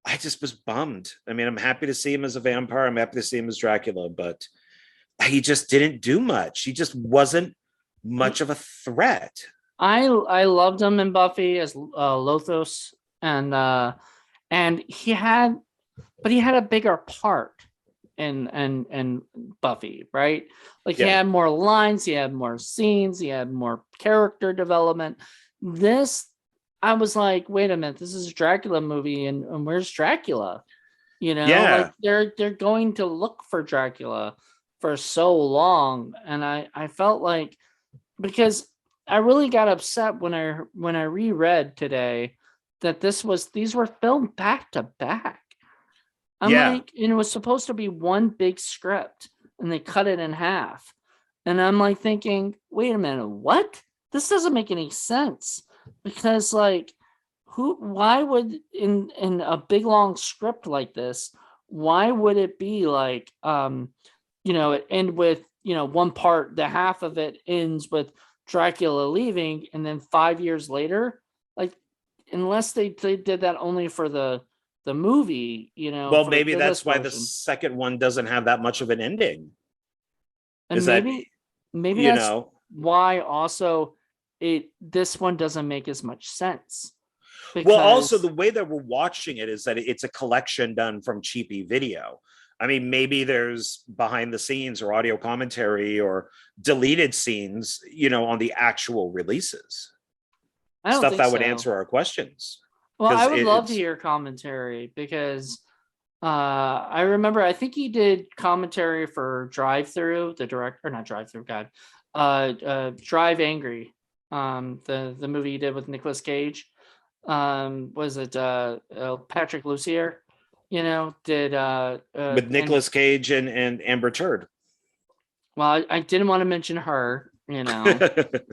I just was bummed. I mean, I'm happy to see him as a vampire. I'm happy to see him as Dracula, but he just didn't do much. He just wasn't much of a threat. I loved him in Buffy as Lothos, and he had a bigger part in Buffy, right? Like, he had more lines, he had more scenes, he had more character development. This, I was like, wait a minute, this is a Dracula movie, and where's Dracula? Like they're going to look for Dracula for so long, and I felt like, because I really got upset when I reread today that these were filmed back to back. I'm like, and it was supposed to be one big script, and they cut it in half. And I'm like thinking, wait a minute, what? This doesn't make any sense, because like, why would in a big long script like this, why would it be like it end with one part, the half of it ends with Dracula leaving, and then 5 years later, like, unless they did that only for the movie, well, maybe that's why the second one doesn't have that much of an ending. And maybe that's why also this one doesn't make as much sense. Well, also the way that we're watching it is that it's a collection done from cheapy video. I mean, maybe there's behind the scenes or audio commentary or deleted scenes, on the actual releases. Stuff that would answer our questions. Well, I would love to hear commentary, because I remember, I think he did commentary for Drive Angry, the movie he did with Nicolas Cage. Was it Patrick Lussier? Did with Nicolas Cage and Amber Turd. Well, I didn't want to mention her, but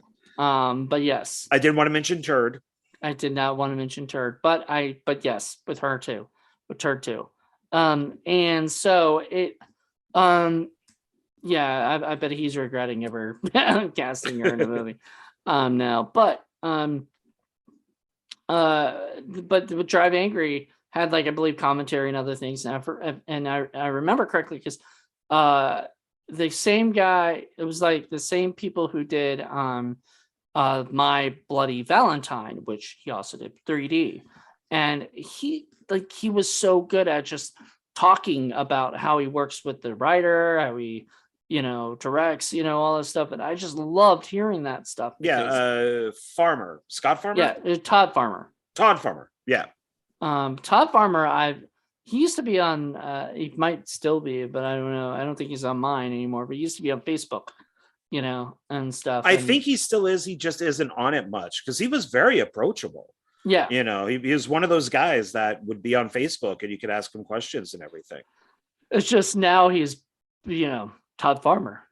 yes, I didn't want to mention Turd. I did not want to mention Turd, but yes, with her too. with Turd 2. And so it, yeah, I bet he's regretting ever casting her in a movie now. But with Drive Angry had, like, I believe, commentary and other things. And I remember correctly because the same guy, it was like the same people who did My Bloody Valentine, which he also did 3D. And he was so good at just talking about how he works with the writer, how he, directs, all this stuff. And I just loved hearing that stuff. Farmer, Scott Farmer. Yeah, Todd Farmer. Yeah. Todd Farmer, he used to be on, he might still be, but I don't know. I don't think he's on mine anymore, but he used to be on Facebook, and stuff. I think he still is. He just isn't on it much because he was very approachable. Yeah. He was one of those guys that would be on Facebook and you could ask him questions and everything. It's just now he's, Todd Farmer,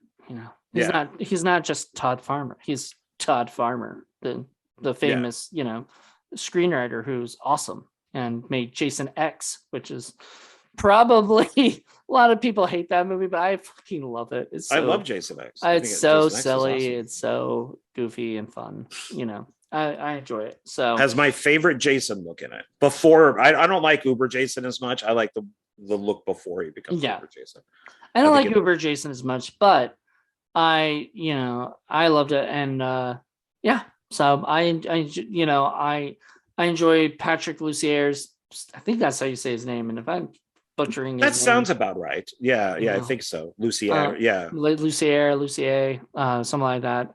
he's not just Todd Farmer. He's Todd Farmer, the famous, screenwriter who's awesome and made Jason X, which is probably a lot of people hate that movie, but I fucking love it. I love Jason X. It's so silly. Awesome. It's so goofy and fun. I enjoy it. So has my favorite Jason look in it. Before, I don't like Uber Jason as much. I like the look before he becomes Uber Jason. I don't like Uber Jason as much, but I loved it. And so I enjoy Patrick Lucier's, I think that's how you say his name. And if I'm butchering his name, sounds about right. Yeah, I think so. Lucier, Lucier, something like that.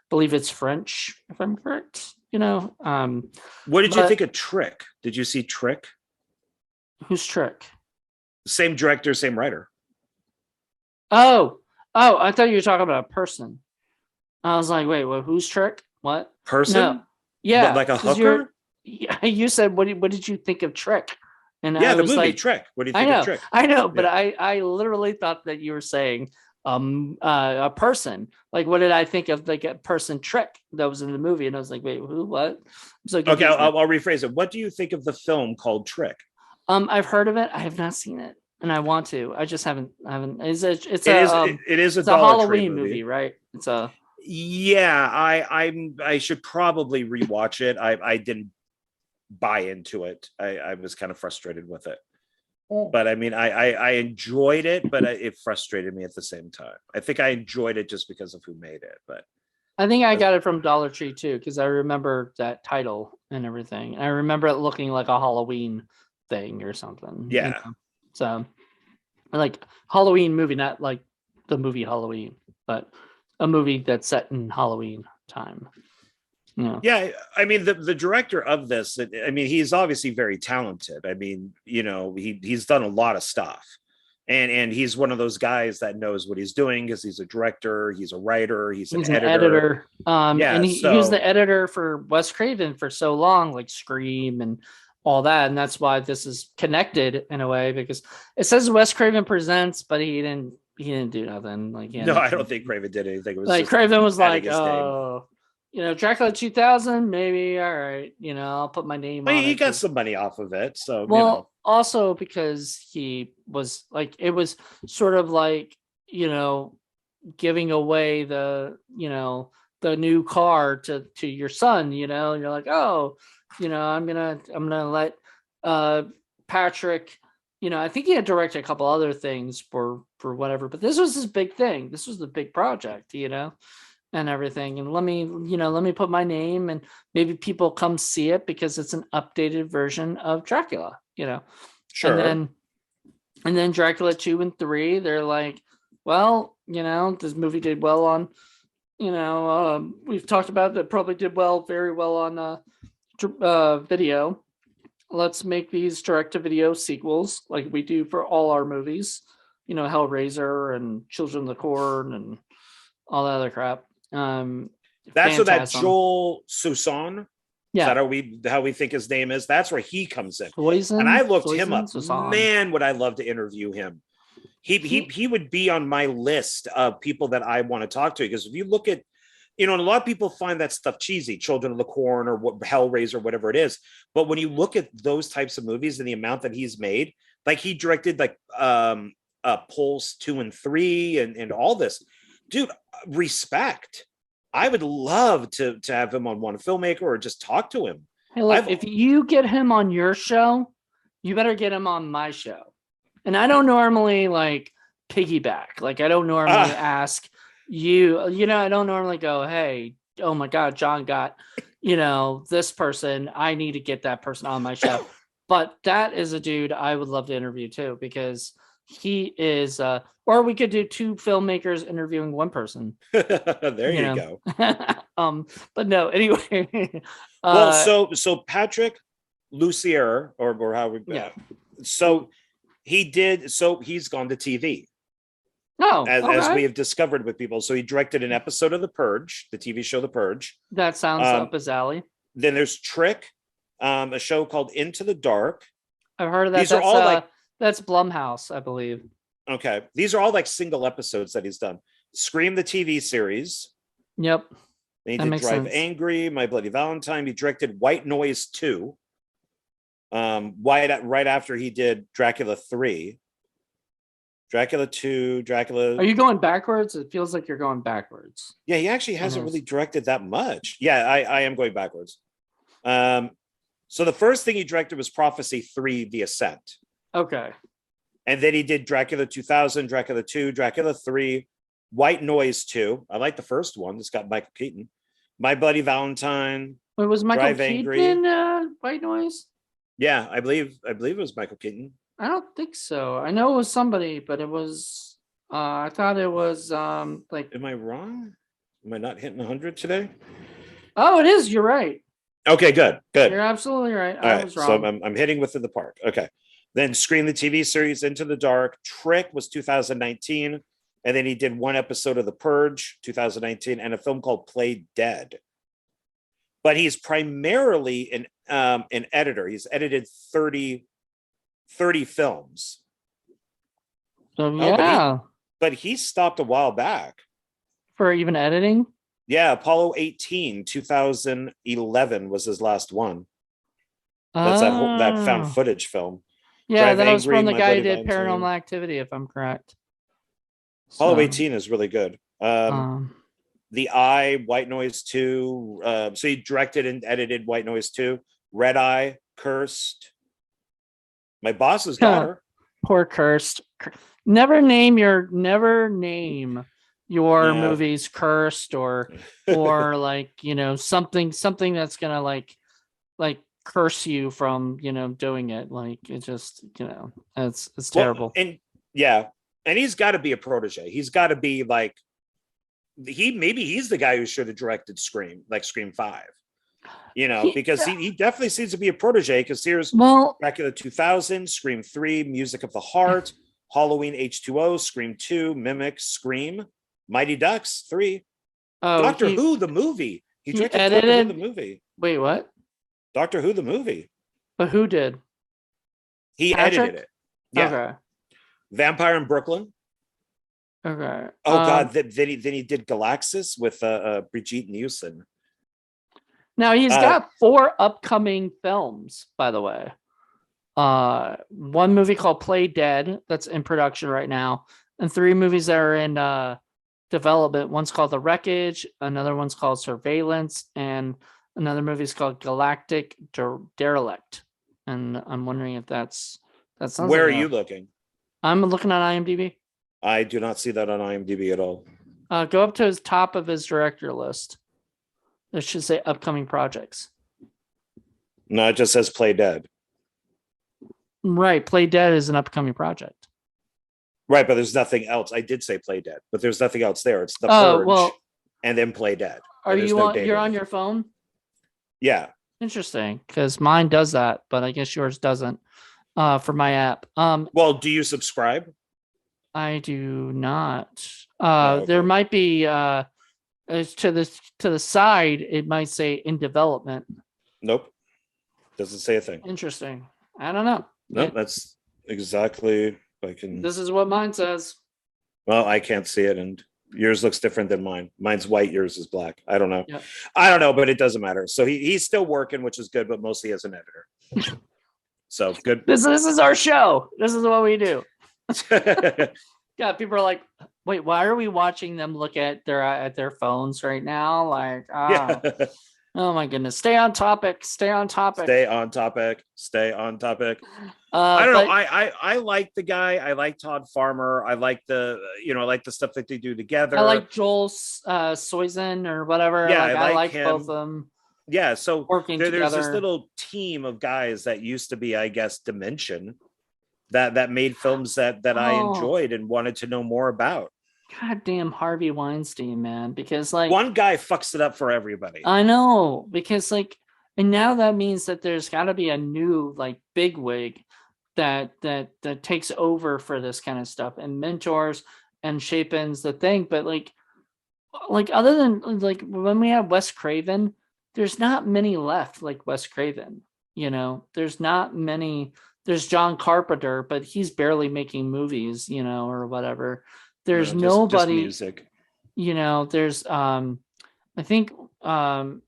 Believe it's French, if I'm correct. What did you think of Trick? Did you see Trick? Who's Trick? Same director, same writer. Oh, I thought you were talking about a person. I was like, wait, who's Trick? What person? No. Yeah, like a hooker. You said, what did you think of Trick? And the movie Trick. What do you think of Trick? I know, but I literally thought that you were saying a person. Like, what did I think of, like, a person Trick that was in the movie? And I was like, wait, who? What? So okay, I'll rephrase it. What do you think of the film called Trick? I've heard of it. I have not seen it, and I want to. I just haven't. It is a Halloween movie, right? It's a. Yeah, I should probably rewatch it. I didn't buy into it. I was kind of frustrated with it. But I mean, I enjoyed it, but it frustrated me at the same time. I think I enjoyed it just because of who made it. But I think I got it from Dollar Tree too, because I remember that title and everything. I remember it looking like a Halloween thing or something. Yeah. So, like, Halloween movie, not like the movie Halloween, but a movie that's set in Halloween time. Yeah, I mean, the director of this, I mean, he's obviously very talented. I mean, he's done a lot of stuff, and he's one of those guys that knows what he's doing because he's a director, he's a writer, he's an editor. And he was the editor for Wes Craven for so long, like Scream and all that, and that's why this is connected in a way, because it says Wes Craven presents, but he didn't do nothing. Like, I don't think Craven did anything. It was like Craven was like, Dracula 2000, maybe, all right, I'll put my name on it. He got some money off of it, so also because he was like, it was sort of like, giving away the new car to your son, and you're like, oh, I'm gonna let Patrick, I think he had directed a couple other things for whatever, but this was his big thing. This was the big project, and everything. And let me put my name, and maybe people come see it because it's an updated version of Dracula, Sure. And then Dracula 2 and 3, they're like, well, this movie did well on, we've talked about that, probably did very well on video. Let's make these direct-to-video sequels like we do for all our movies, Hellraiser and Children of the Corn and all that other crap. That's where that Joel Soussan, is that how we think his name is? That's where he comes in. Poison, and I looked him up. Soussan. Man, would I love to interview him. He would be on my list of people that I want to talk to, because if you look at you know, and a lot of people find that stuff cheesy, Children of the Corn or what Hellraiser, whatever it is. But when you look at those types of movies and the amount that he's made, like he directed like Pulse 2 and 3 and all this, dude, respect. I would love to have him on One Filmmaker or just talk to him. Hey, look, if you get him on your show, you better get him on my show. And I don't normally like piggyback. Like I don't normally ask you, you know, I don't normally go, hey, oh my God, John got, you know, this person. I need to get that person on my show. But that is a dude I would love to interview too, because he is, or we could do 2 filmmakers interviewing one person. There you go. But no, anyway. Well, so Patrick Lucier, or how we, so he's gone to TV. Oh, as we have discovered with people. So he directed an episode of The Purge, the TV show The Purge. That sounds up his alley. Then there's Trick, a show called Into the Dark. I've heard of that. These are all that's Blumhouse, I believe. Okay. These are all like single episodes that he's done. Scream, the TV series. Yep. Then he did Drive Angry, My Bloody Valentine. He directed White Noise 2. Right after he did Dracula 3. Dracula 2, Dracula. Are you going backwards? It feels like you're going backwards. Yeah, he actually hasn't really directed that much. Yeah, I am going backwards. So the first thing he directed was Prophecy 3, The Ascent. Okay. And then he did Dracula 2000, Dracula 2, Dracula 3, White Noise 2. I like the first one. It's got Michael Keaton. My Bloody Valentine. Wait, was Michael Drive Keaton Angry. in White Noise? Yeah, I believe it was Michael Keaton. I don't think so. I know it was somebody, but it was I thought it was like. Am I wrong? Am I not hitting 100 today? Oh, it is. You're right. Okay, good. You're absolutely right. I was wrong. So I'm hitting within the park. Okay. Then Scream, the TV series, Into the Dark. Trick was 2019. And then he did one episode of The Purge, 2019, and a film called Play Dead. But he's primarily an editor. He's edited 30 films. So yeah. But he stopped a while back. For even editing? Yeah, Apollo 18, 2011 was his last one. That's that found footage film. Yeah, Drive that was Angry, from the My guy who Bloody did Valentine. Paranormal Activity, if I'm correct. Apollo 18 is really good. The Eye, White Noise 2. So he directed and edited White Noise 2. Red Eye, Cursed. My Boss's Daughter. Poor Cursed. Never name your movies Cursed or like, you know, something that's gonna like curse you from, you know, doing it. Like it just, you know, it's terrible. And he's got to be a protege. He's got to be like he's the guy who should have directed Scream, like Scream 5. You know, because he definitely seems to be a protege, because here's Dracula 2000, Scream 3, Music of the Heart, Halloween H2O, Scream 2, Mimic, Scream, Mighty Ducks 3, Doctor Who the movie. He directed Doctor Who the movie. Wait, what? Doctor Who the movie. But who did? He edited it. Yeah. Okay. Vampire in Brooklyn. Okay. Oh God! Then he did Galaxis with Brigitte Nielsen. Now he's got 4 upcoming films, by the way. One movie called Play Dead that's in production right now, and 3 movies that are in development. One's called The Wreckage, another one's called Surveillance, and another movie is called Galactic Derelict. And I'm wondering if that's Where are you looking? I'm looking at IMDb. I do not see that on IMDb at all. Go up to his top of his director list. It should say upcoming projects. No, it just says Play Dead. Right. Play Dead is an upcoming project. Right, but there's nothing else. I did say Play Dead, but there's nothing else there. It's The Purge and then Play Dead. You're on your phone? Yeah. Interesting, because mine does that, but I guess yours doesn't for my app. Well, do you subscribe? I do not. Okay. There might be to the side, it might say in development. Nope. Doesn't say a thing. Interesting. I don't know. No, that's exactly I can. This is what mine says. Well, I can't see it, and Yours looks different than mine. Mine's white. Yours is black. I don't know. Yep. I don't know, but it doesn't matter. So he's still working, which is good, but mostly as an editor. So good. This is our show. This is what we do. Yeah, people are like, wait, why are we watching them look at their phones right now? Like, Yeah. oh my goodness. Stay on topic. Stay on topic. Stay on topic. Stay on topic. I don't know. I like the guy. I like Todd Farmer. I like the stuff that they do together. I like Joel Soisen or whatever. Yeah, I like him. both of them. Yeah, so working together. There's this little team of guys that used to be, I guess, Dimension that made films that I enjoyed and wanted to know more about. Goddamn Harvey Weinstein, man. Because like one guy fucks it up for everybody. I know, because like, and now that means that there's got to be a new like bigwig that takes over for this kind of stuff and mentors and shapens the thing. But like other than like when we have Wes Craven, there's not many left like Wes Craven. There's not many. There's John Carpenter, but he's barely making movies, or whatever. There's nobody. Just music. There's I think Todd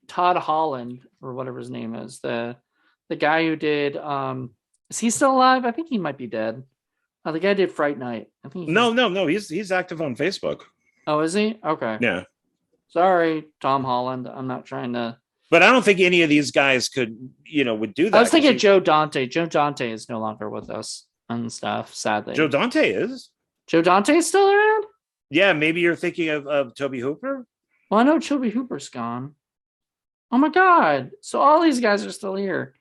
Holland or whatever his name is, the guy who did is he still alive? I think he might be dead. The guy did Fright Night. I think no, he's active on Facebook. Oh, is he? Okay. Yeah. Sorry, Tom Holland. I'm not trying to. But I don't think any of these guys would do that. I was thinking Joe Dante. Joe Dante is no longer with us and stuff, sadly. Joe Dante is? Joe Dante is still around? Yeah, maybe you're thinking of Toby Hooper? Well, I know Toby Hooper's gone. Oh my God. So all these guys are still here.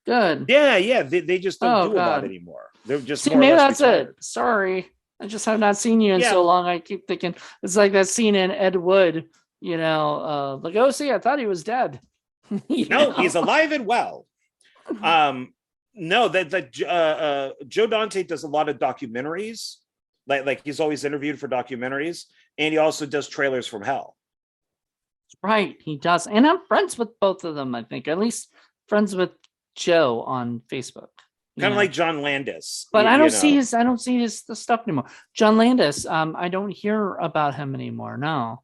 Good. Yeah. They just don't do a lot anymore. They're just maybe that's retired. It. Sorry. I just have not seen you in so long. I keep thinking it's like that scene in Ed Wood. Like, oh, see, I thought he was dead. No, he's alive and well. No, Joe Dante does a lot of documentaries. Like he's always interviewed for documentaries, and he also does trailers from hell. Right, he does, and I'm friends with both of them. I think, at least friends with Joe on Facebook. Kind of like John Landis, but I don't see his stuff anymore. John Landis, I don't hear about him anymore. No.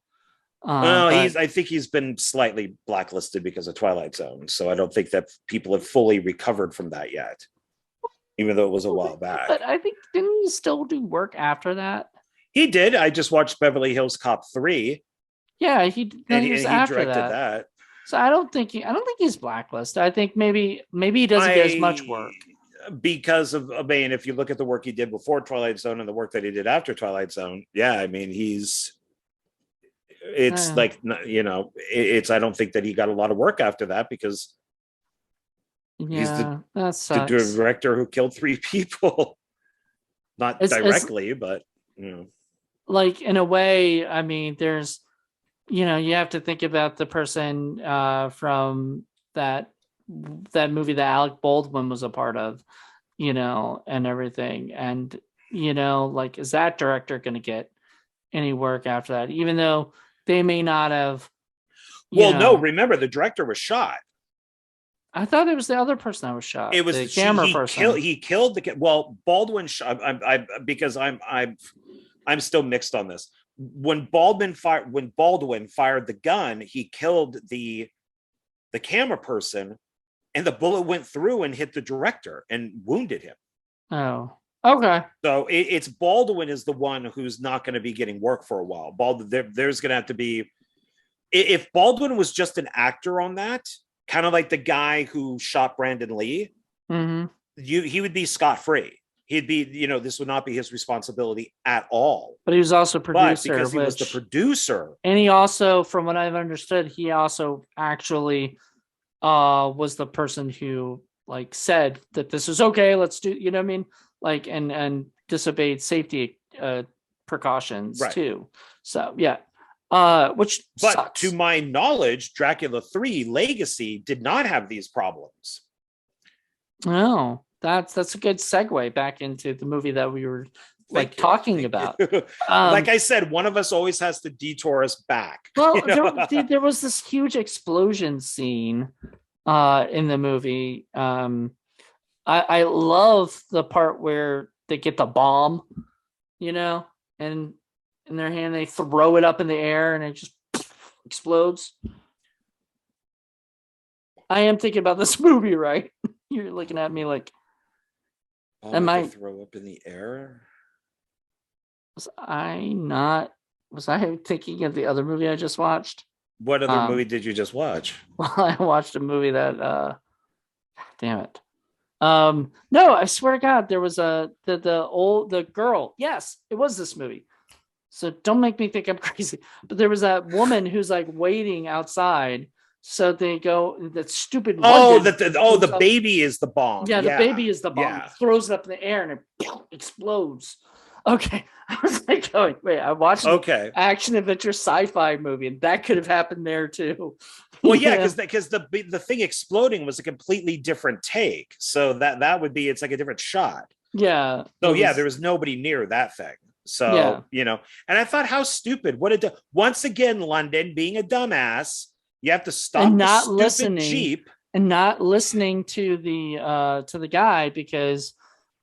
I think he's been slightly blacklisted because of Twilight Zone, so I don't think that people have fully recovered from that yet, even though it was a while back. But I think, didn't he still do work after that? He did. I just watched Beverly Hills Cop 3. Yeah, he directed that. So I don't think he's blacklisted. I think maybe he doesn't get as much work because of if you look at the work he did before Twilight Zone and the work that he did after Twilight Zone. Yeah, I mean it's I don't think that he got a lot of work after that because he's the director who killed 3 people. Not directly, but like in a way, I mean, there's you have to think about the person from that movie that Alec Baldwin was a part of, and everything, and like, is that director going to get any work after that, even though they may not have. No, remember the director was shot. I thought it was the other person that was shot. It was the camera person. He killed Baldwin shot. Because I'm still mixed on this. When Baldwin fired the gun, he killed the camera person, and the bullet went through and hit the director and wounded him. Oh. Okay. So it's Baldwin is the one who's not going to be getting work for a while. There's going to have to be, if Baldwin was just an actor on that, kind of like the guy who shot Brandon Lee, he would be scot-free. He'd be, this would not be his responsibility at all. But he was also producer. But because he was the producer. And he also, from what I've understood, he also actually was the person who like said that this is okay, let's do, what I mean? Like, and disobeyed safety precautions too. So yeah, but sucks. To my knowledge, Dracula III Legacy did not have these problems. No, that's a good segue back into the movie that we were talking about. Like I said, one of us always has to detour us back. Well, there was this huge explosion scene in the movie. I love the part where they get the bomb, and in their hand. They throw it up in the air and it just explodes. I am thinking about this movie, right? You're looking at me like, am I throw up in the air? Was I thinking of the other movie I just watched? What other movie did you just watch? Well, I watched a movie that damn it. No, I swear to God, there was the girl. Yes, it was this movie. So don't make me think I'm crazy. But there was that woman who's like waiting outside. So they go that stupid. The baby is the bomb. Yeah, the baby is the bomb. Yeah. Throws it up in the air and it explodes. Okay, I was like, oh wait, I watched an action adventure sci-fi movie, and that could have happened there too. Well, yeah, because the thing exploding was a completely different take. So that would be, it's like a different shot. Yeah. So there was nobody near that thing. So and I thought, how stupid! Once again, London being a dumbass. You have to stop and not listening Jeep and not listening to the guy because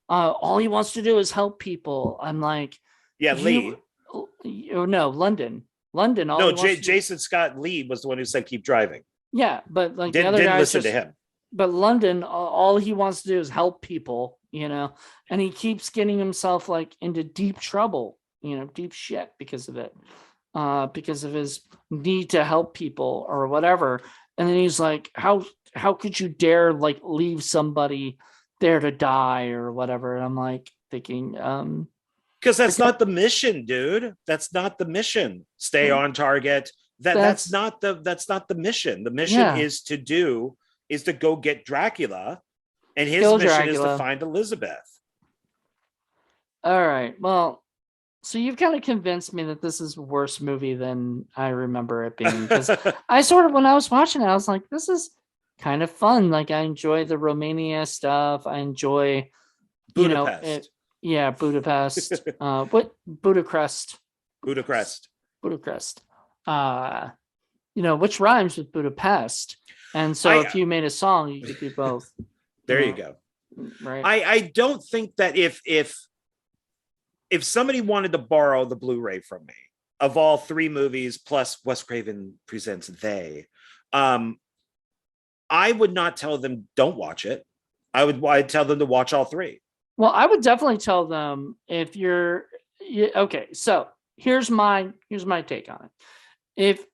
all he wants to do is help people. I'm like, Lee. No, London. No, Jason Scott Lee was the one who said keep driving. Yeah, but like the other guy didn't listen to him. But London, all he wants to do is help people, and he keeps getting himself like into deep trouble, deep shit because of it. Because of his need to help people or whatever. And then he's like, how could you dare like leave somebody there to die or whatever? And I'm like thinking, because that's not the mission, dude. That's not the mission. Stay on target. That's not the mission. The mission is to go get Dracula, and his mission is to find Elizabeth. All right. Well, so you've kind of convinced me that this is a worse movie than I remember it being. Because I sort of, when I was watching it, I was like, this is kind of fun. Like, I enjoy the Romania stuff. I enjoy, Budapest. Budapest. What? Budapest. Budapest. Budapest. Which rhymes with Budapest. And so if you made a song, you could do both. There you go. Right. I don't think that if somebody wanted to borrow the Blu-ray from me of all three movies plus Wes Craven Presents They, I would not tell them don't watch it. I'd tell them to watch all three. Well, I would definitely tell them if you're okay. So here's my take on it. If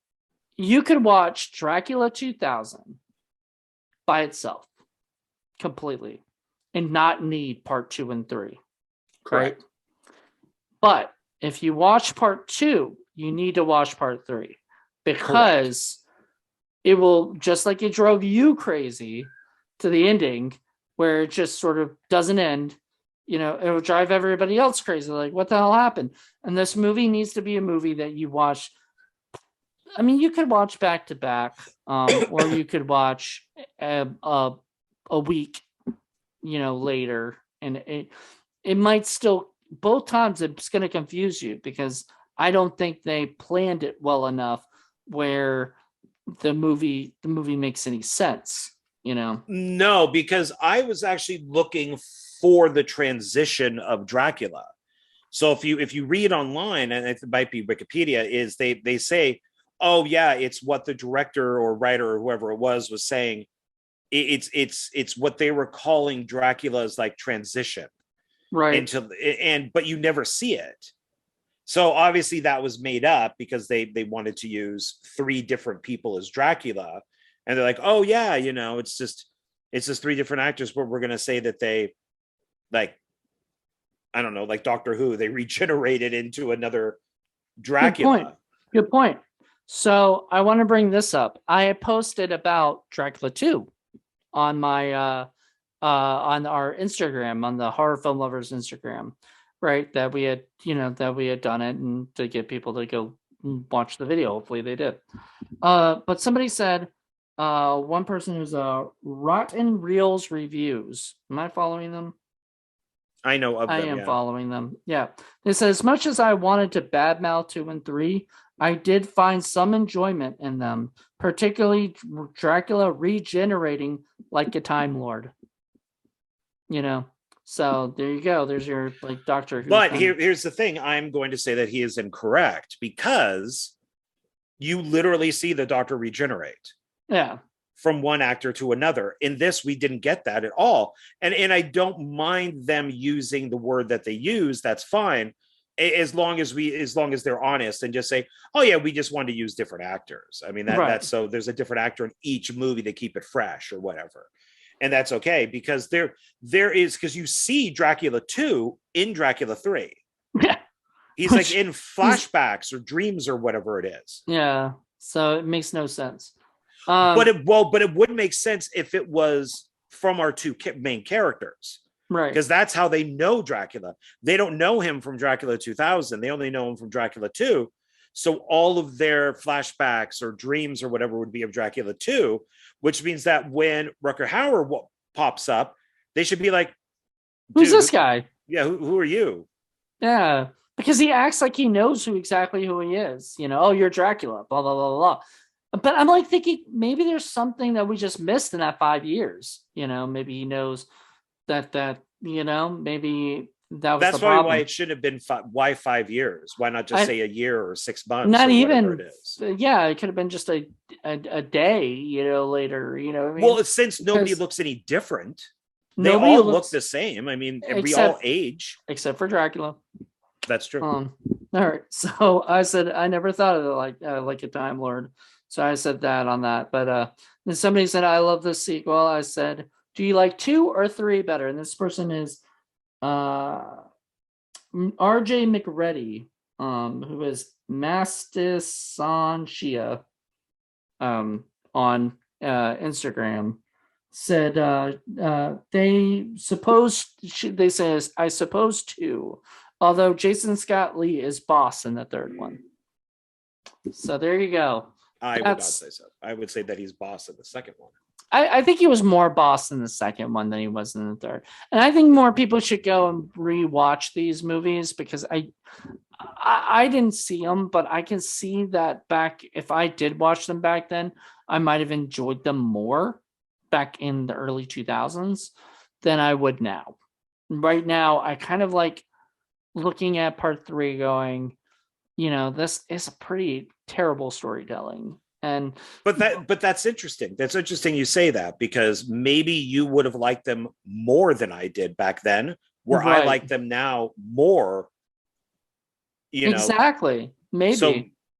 you could watch Dracula 2000 by itself completely and not need part 2 and 3, correct? Right? But if you watch part 2, you need to watch part 3 because it will, just like it drove you crazy to the ending where it just sort of doesn't end, it'll drive everybody else crazy. Like, what the hell happened? And this movie needs to be a movie that you watch. I mean, you could watch back to back, or you could watch a week, later. And it might still, both times it's going to confuse you because I don't think they planned it well enough where the movie makes any sense, No, because I was actually looking for the transition of Dracula. So if you read online, and it might be Wikipedia, is they say, oh yeah, it's what the director or writer or whoever it was saying. It's what they were calling Dracula's like transition. Right. But you never see it. So obviously that was made up because they wanted to use 3 different people as Dracula. And they're like, oh yeah, it's just 3 different actors, but we're going to say that they, like, I don't know, like Doctor Who, they regenerated into another Dracula. Good point. So I want to bring this up. I posted about Dracula 2 on my on our Instagram, on the Horror Film Lovers Instagram, right? That we had done it and to get people to go watch the video. Hopefully they did. But somebody said, one person who's Rotten Reels Reviews. Am I following them? I know of them. I am following them. Yeah. It says, as much as I wanted to badmouth 2 and 3, I did find some enjoyment in them, particularly Dracula regenerating like a Time Lord. So there you go. There's your like Doctor Who But thing. here's the thing. I'm going to say that he is incorrect because you literally see the Doctor regenerate Yeah. from one actor to another. In this, we didn't get that at all. And I don't mind them using the word that they use. That's fine. As long as they're honest and just say, oh yeah, we just want to use different actors. I mean, Right. that's so there's a different actor in each movie to keep it fresh or whatever. And that's okay because there is, because you see Dracula 2 in Dracula 3. Yeah. He's like Which in flashbacks or dreams or whatever it is. yeah. So it makes no sense. But it would make sense if it was from our two main characters, Right. because that's how they know Dracula. They don't know him from Dracula 2000. They only know him from Dracula 2. So all of their flashbacks or dreams or whatever would be of Dracula 2, which means that when Rutger Hauer pops up, they should be like, Who's this guy? Yeah, who are you? Yeah. Because he acts like he knows exactly who he is. You know, oh, you're Dracula, blah, blah, blah, blah. But I'm like thinking maybe there's something that we just missed in that 5 years. You know, maybe he knows that, you know, maybe that was That's the probably problem. why it should have been why 5 years? Why not just say a year or 6 months? Not or even, it is. yeah, it could have been just a day, you know, later, you know what I mean? Well, since nobody looks any different, they all look the same. I mean, we all age. Except for Dracula. That's true. All right. So I said, I never thought of it like a Time Lord. So I said that on that. But then somebody said, I love this sequel. I said, do you like 2 or 3 better? And this person is RJ McReady, who is Mastis Sanchia on Instagram, said they say I suppose 2, although Jason Scott Lee is boss in the 3rd one. So there you go. I would not say so. I would say that he's boss in the 2nd one. I think he was more boss in the 2nd one than he was in the 3rd. And I think more people should go and rewatch these movies because I didn't see them, but I can see that back if I did watch them back then, I might have enjoyed them more back in the early 2000s than I would now. Right now, I kind of like looking at part 3 going, you know, this is a pretty terrible storytelling. But that's interesting. That's interesting you say that, because maybe you would have liked them more than I did back then, where I like them now more. You know, exactly. Maybe. So,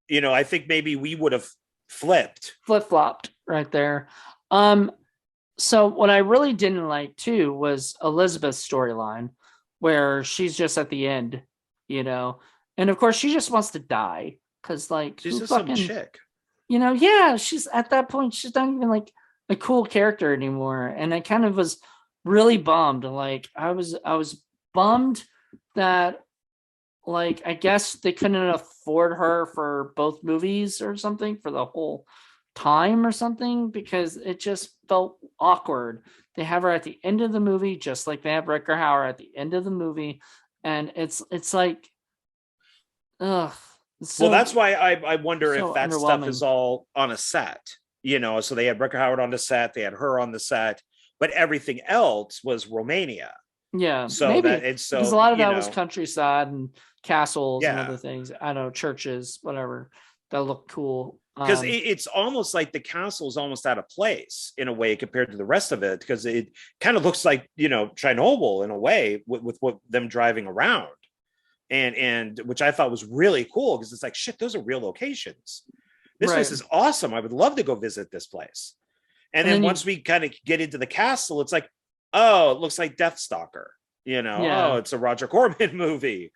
you know, I think maybe we would have flip-flopped right there. So what I really didn't like too was Elizabeth's storyline, where she's just at the end, you know, and of course she just wants to die because like she's just some chick. You know, yeah, she's at that point, she's not even like a cool character anymore. And I kind of was really bummed. Like I was bummed that like I guess they couldn't afford her for both movies or something for the whole time or something, because it just felt awkward. They have her at the end of the movie, just like they have Rutger Hauer at the end of the movie. And it's like, ugh. So, well, that's why I wonder if that stuff is all on a set, you know. So they had Rutger Hauer on the set, they had her on the set, but everything else was Romania. Yeah, so maybe because a lot of that was countryside and castles and other things. I don't know, churches, whatever, that look cool. Because it's almost like the castle is almost out of place in a way compared to the rest of it, because it kind of looks like, you know, Chernobyl in a way with what them driving around. And which I thought was really cool, because it's like, shit, those are real locations. This place is awesome. I would love to go visit this place. And then once we kind of get into the castle, it's like, oh, it looks like Deathstalker. You know, oh, it's a Roger Corman movie.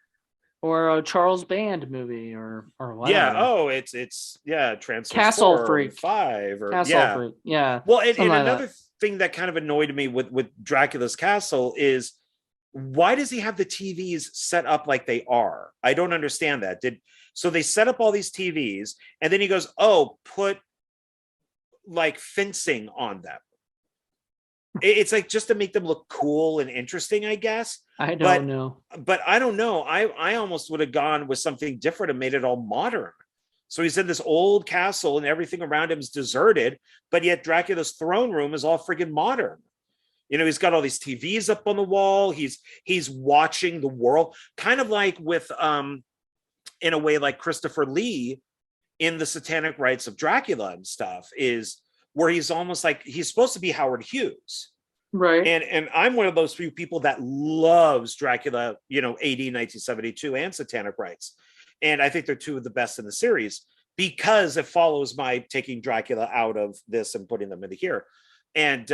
Or a Charles Band movie or whatever. Yeah, oh, it's Transformers Castle 4 Freak 5 or Castle Freak. Yeah. Well, and another thing that kind of annoyed me with Dracula's castle is, why does he have the TVs set up like they are? I don't understand that. So they set up all these TVs, and then he goes, oh, put like fencing on them. It's like just to make them look cool and interesting, I guess. I don't know. But I don't know. I almost would have gone with something different and made it all modern. So he's in this old castle and everything around him is deserted, but yet Dracula's throne room is all friggin' modern. He's got all these TVs up on the wall. He's watching the world, kind of like with in a way like Christopher Lee in the Satanic Rites of Dracula and stuff, is where he's almost like he's supposed to be Howard Hughes. Right. And I'm one of those few people that loves Dracula, AD 1972 and Satanic Rites. And I think they're two of the best in the series because it follows my taking Dracula out of this and putting them into here. And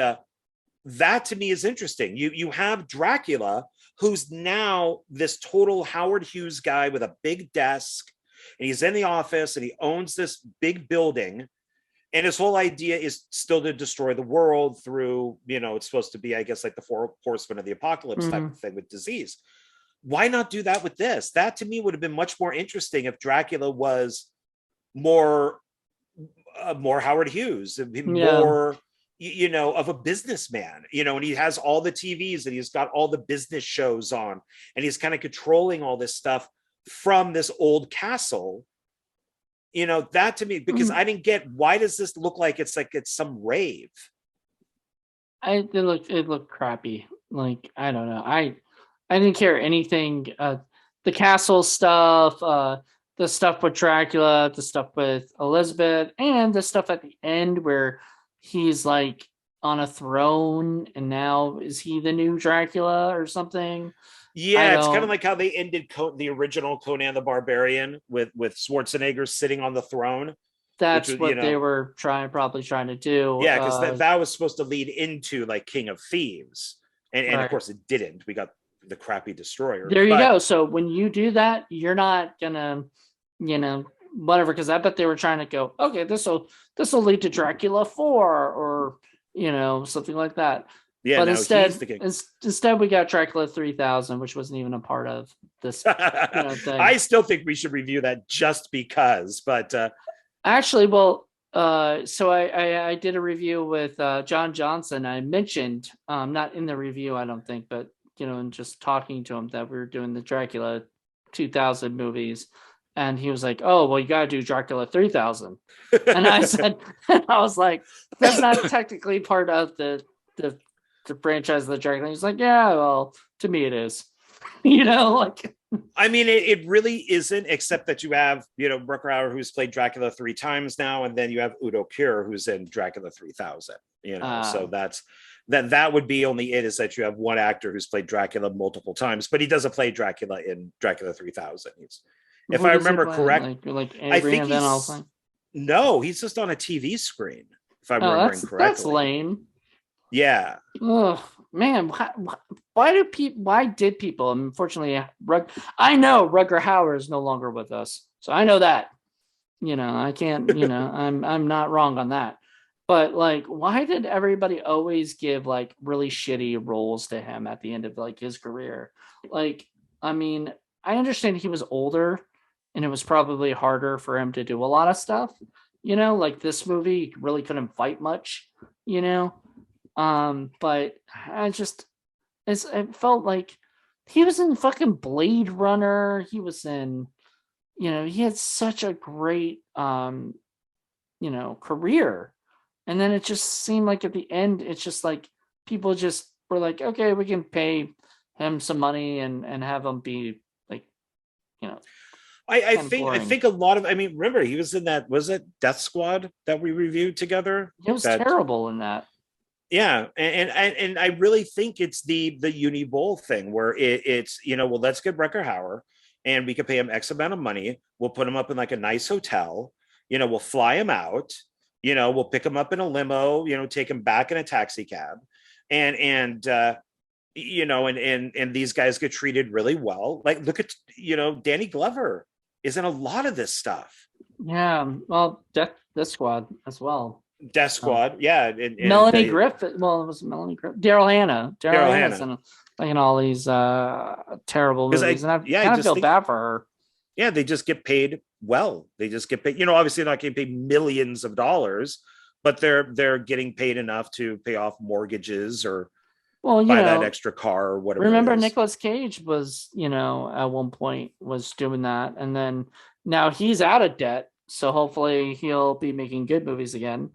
that to me is interesting. You have Dracula, who's now this total Howard Hughes guy with a big desk, and he's in the office and he owns this big building. And his whole idea is still to destroy the world through, it's supposed to be, I guess, like the 4 horsemen of the apocalypse type of thing with disease. Why not do that with this? That to me would have been much more interesting if Dracula was more Howard Hughes, more, of a businessman, and he has all the TVs and he's got all the business shows on and he's kind of controlling all this stuff from this old castle. That to me, because I didn't get, why does this look like it's some rave? It looked crappy. Like, I don't know. I didn't care anything. The castle stuff, the stuff with Dracula, the stuff with Elizabeth, and the stuff at the end where he's like on a throne and now is he the new Dracula or something? Yeah, it's kind of like how they ended the original Conan the Barbarian with Schwarzenegger sitting on the throne. That's what they were probably trying to do. Yeah, because that was supposed to lead into like King of Thieves. And of course it didn't. We got the crappy destroyer. There you go. So when you do that, you're not gonna, whatever, because I bet they were trying to go, okay, this will lead to Dracula 4 or something like that. Yeah, but instead we got Dracula 3000, which wasn't even a part of this thing. I still think we should review that just because, but actually, well, so I did a review with John Johnson. I mentioned, not in the review, I don't think, but and just talking to him, that we were doing the Dracula 2000 movies, and he was like, "Oh, well, you got to do Dracula 3000," and I said, I was like, "That's not technically part of the franchise of the Dracula." He's like, "Yeah, well, to me it is." I mean, it really isn't, except that you have, Rutger Hauer, who's played Dracula 3 times now, and then you have Udo Kier, who's in Dracula 3000. So that would be only it, is that you have one actor who's played Dracula multiple times, but he doesn't play Dracula in Dracula 3000. If I remember correctly, I think he's just on a TV screen. If I'm remembering correctly, that's lame. Yeah. Oh man, why did people? Unfortunately, I know Rutger Hauer is no longer with us, so I know that. I can't. I'm not wrong on that. But like, why did everybody always give like really shitty roles to him at the end of like his career? Like, I mean, I understand he was older, and it was probably harder for him to do a lot of stuff. Like this movie really couldn't fight much. But it felt like he was in fucking Blade Runner. He was in, he had such a great, career. And then it just seemed like at the end, it's just like people just were like, okay, we can pay him some money and have him be like, I think a lot of, remember he was in that, was it Death Squad that we reviewed together? He was terrible in that. Yeah, and I really think it's the uni bowl thing where it's well, let's get Rutger Hauer and we can pay him X amount of money. We'll put him up in like a nice hotel. We'll fly him out. We'll pick him up in a limo. Take him back in a taxi cab, and these guys get treated really well. Like look at Danny Glover is in a lot of this stuff. Yeah, well, Death Squad as well. Death Squad, yeah. And Melanie Griffith. Well, it was Melanie Griffith. Daryl Hannah. Daryl Hannah. In all these terrible movies, and I kind of feel bad for her. Yeah, they just get paid well. They just get paid. Obviously not getting paid millions of dollars, but they're getting paid enough to pay off mortgages or buy that extra car or whatever. Remember, Nicolas Cage was, at one point was doing that, and then now he's out of debt. So hopefully he'll be making good movies again,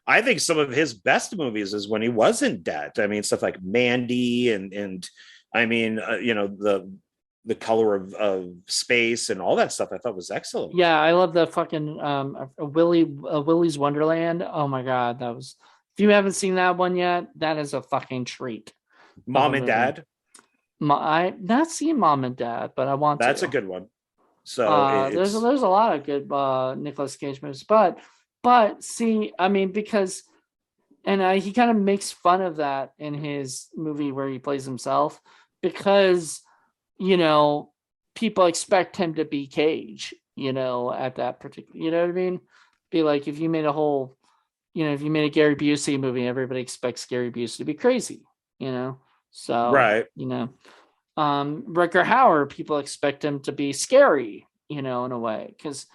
I think some of his best movies is when he was in debt. I mean, stuff like Mandy and I mean, the color of space and all that stuff. I thought was excellent. Yeah, I love the fucking Willy's Wonderland. Oh my god, that was. If you haven't seen that one yet, that is a fucking treat of a Mom and movie. Dad. I've not seen Mom and Dad, but I want That's to. a good one. So There's it's a lot of good Nicolas Cage movies, but see, I mean, because he kind of makes fun of that in his movie where he plays himself, because people expect him to be Cage, at that particular, you know what I mean? Be like, if you made if you made a Gary Busey movie, everybody expects Gary Busey to be crazy, so right. Rutger Hauer, people expect him to be scary, in a way, because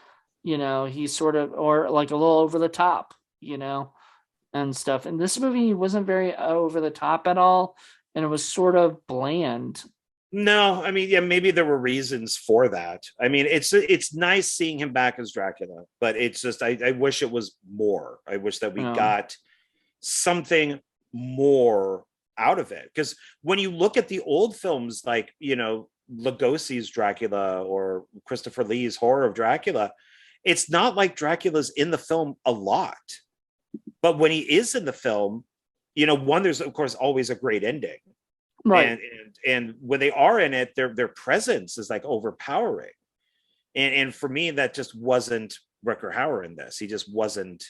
he's sort of, or like a little over the top, and stuff. And this movie wasn't very over the top at all, and it was sort of bland. No, I mean, yeah, maybe there were reasons for that. I mean, it's nice seeing him back as Dracula, but it's just I wish it was more. I wish that we got something more out of it. Because when you look at the old films, like Lugosi's Dracula or Christopher Lee's Horror of Dracula, it's not like Dracula's in the film a lot. But when he is in the film, there's of course always a great ending. Right. And when they are in it, their presence is like overpowering. And for me, that just wasn't Rutger Hauer in this. He just wasn't,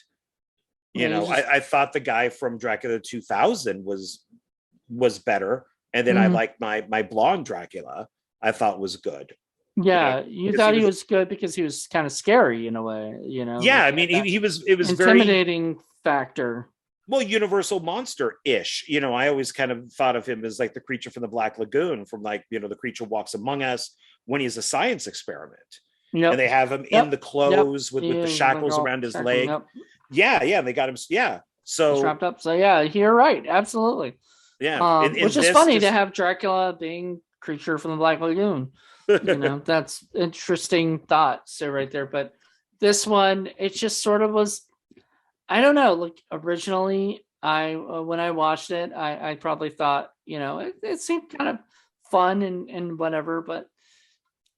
I thought the guy from Dracula 2000 was better. And then I liked my blonde Dracula, I thought was good. Yeah, you thought he was good because he was kind of scary in a way, Yeah, I mean, it was intimidating factor. Well, Universal Monster-ish. I always kind of thought of him as like the creature from the Black Lagoon, from like, the creature walks among us, when he's a science experiment. Yep. And they have him in the clothes with the shackles around his leg. Yep. Yeah, they got him. Yeah. So strapped up. So yeah, you're right. Absolutely. Yeah. Which is funny to have Dracula being creature from the Black Lagoon. That's interesting thought. So right there. But this one, it just sort of was, I don't know, like originally when I watched it, I probably thought, it seemed kind of fun and whatever, but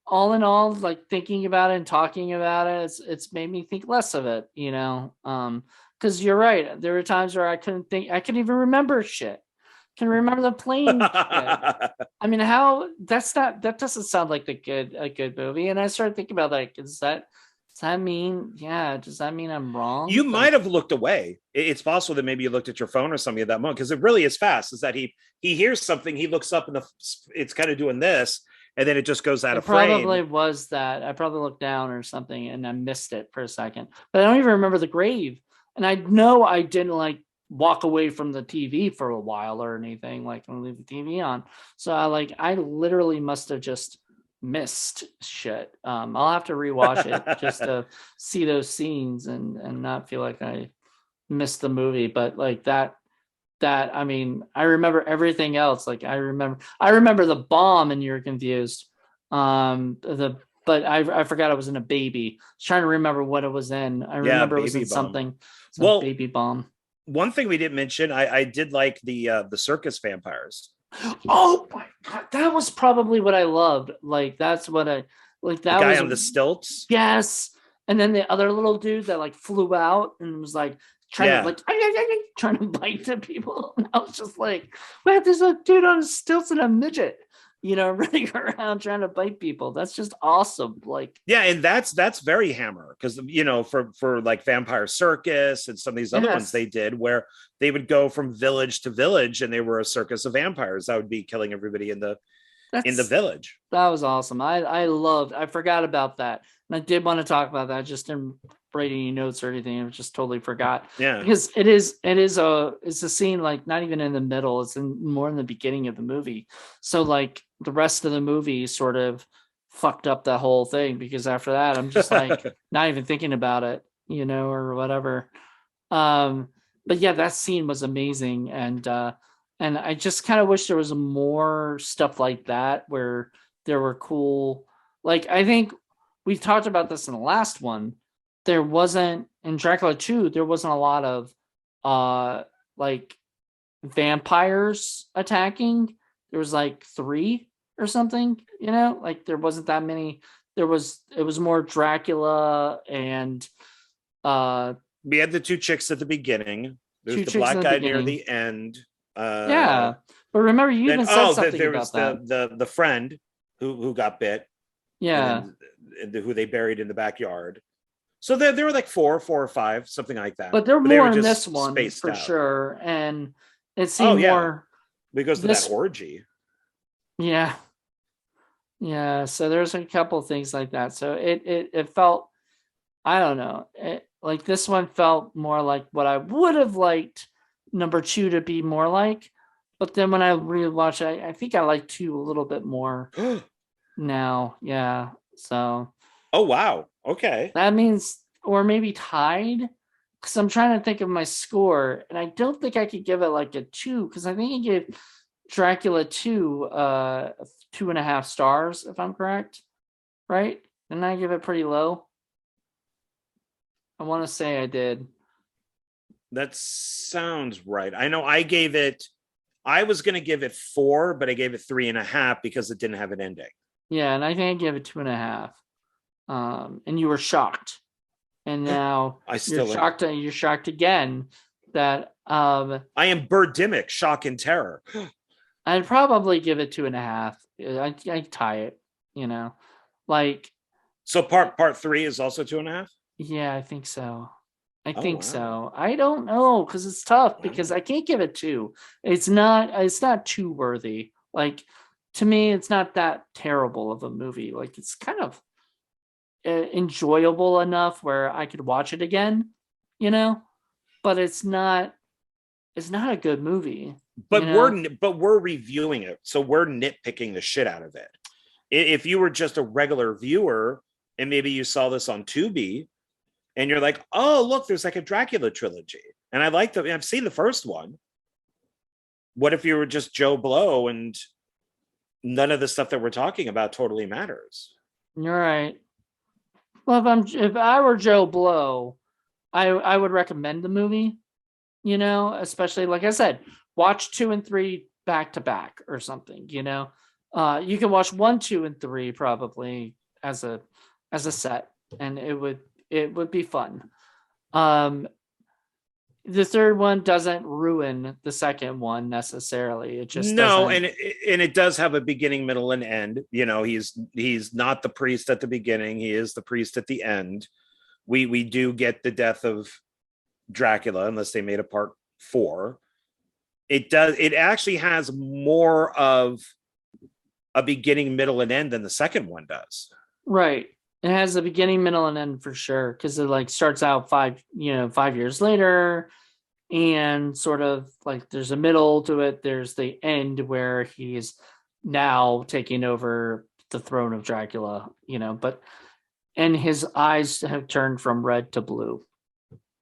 all in all, like thinking about it and talking about it, it's made me think less of it, because you're right. There were times where I couldn't even remember shit. Can remember the plane. I mean, that doesn't sound like a good movie. And I started thinking about like, does that mean I'm wrong? You might have looked away. It's possible that maybe you looked at your phone or something at that moment, because it really is fast. Is that he hears something, he looks up and it's kind of doing this, and then it just goes out of frame. Probably was that. I probably looked down or something and I missed it for a second. But I don't even remember the grave. And I know I didn't like walk away from the TV for a while or anything, like and leave the TV on. So I literally must have just missed shit. I'll have to rewatch it just to see those scenes and not feel like I missed the movie. But like that I mean, I remember everything else. Like I remember the bomb and you're confused. But I forgot it was in a baby. I was trying to remember what it was in. I remember it was in something. Well, baby bomb. One thing we didn't mention, I did like the circus vampires. Oh my god, that was probably what I loved. Like that's what I like. That the guy was on the stilts. Yes, and then the other little dude that like flew out and was like trying to bite the people. And I was just like, man, there's a dude on stilts and a midget, running around trying to bite people. That's just awesome. Like, yeah, and that's very Hammer, because for like Vampire Circus and some of these other ones they did, where they would go from village to village and they were a circus of vampires that would be killing everybody in the village. That was awesome. I forgot about that, and I did want to talk about that. I just didn't write any notes or anything. I just totally forgot. Yeah, because it's a scene like not even in the middle. It's more in the beginning of the movie. So like the rest of the movie sort of fucked up the whole thing, because after that I'm just like not even thinking about it, or whatever. But yeah, that scene was amazing, and I just kind of wish there was more stuff like that where there were cool. Like I think we talked about this in the last one. There wasn't in Dracula 2. There wasn't a lot of like vampires attacking. There was like 3 or something, like there wasn't that many. It was more Dracula and we had the 2 chicks at the beginning. There's 2 the chicks in black the guy near beginning. the end. Yeah. But remember, you Then even said something there about was that. the friend who got bit, Yeah. and then who they buried in the backyard. So there were like four or five, something like that. But they're But they more were in this just one spaced for out. sure. And it Oh seemed yeah, more because of that this. orgy. Yeah. Yeah. So there's a couple things like that. So it felt, I don't know. Like this one felt more like what I would have liked number 2 to be more like. But then when I rewatched it, I think I like 2 a little bit more now. Yeah. So Oh wow. Okay. that means, or maybe tied, because I'm trying to think of my score, and I don't think I could give it like a 2, because I think I gave Dracula 2 2.5 stars, if I'm correct, right? Didn't I give it pretty low? I want to say I did. That sounds right. I know I was going to give it 4, but I gave it 3.5 because it didn't have an ending. Yeah, and I think I gave it 2.5. And you were shocked, and now you're shocked. You're shocked again that I am Birdemic, shock and terror. I'd probably give it 2.5. I tie it, like. So part 3 is also 2.5. Yeah, I think so. I Oh, think wow. so. I don't know, because it's tough, because I can't give it 2. It's not too worthy. Like, to me, it's not that terrible of a movie. Like, it's kind of enjoyable enough where I could watch it again, but it's not a good movie. But we're reviewing it, so we're nitpicking the shit out of it. If you were just a regular viewer and maybe you saw this on Tubi and you're like, oh look, there's like a Dracula trilogy, and I've seen the first one. What if you were just Joe Blow and none of the stuff that we're talking about totally matters? You're right. Well, if I were Joe Blow, I would recommend the movie, especially, like I said, watch 2 and 3 back to back or something. You can watch 1, 2, and 3 probably as a set, and it would be fun. The third one doesn't ruin the second one necessarily. It just no, doesn't. and it does have a beginning, middle, and end. He's not the priest at the beginning; he is the priest at the end. We do get the death of Dracula, unless they made a part 4. It actually has more of a beginning, middle, and end than the second one does. Right. It has a beginning, middle, and end for sure, because it like starts out 5 years later, and sort of like there's a middle to it. There's the end where he's now taking over the throne of Dracula, and his eyes have turned from red to blue.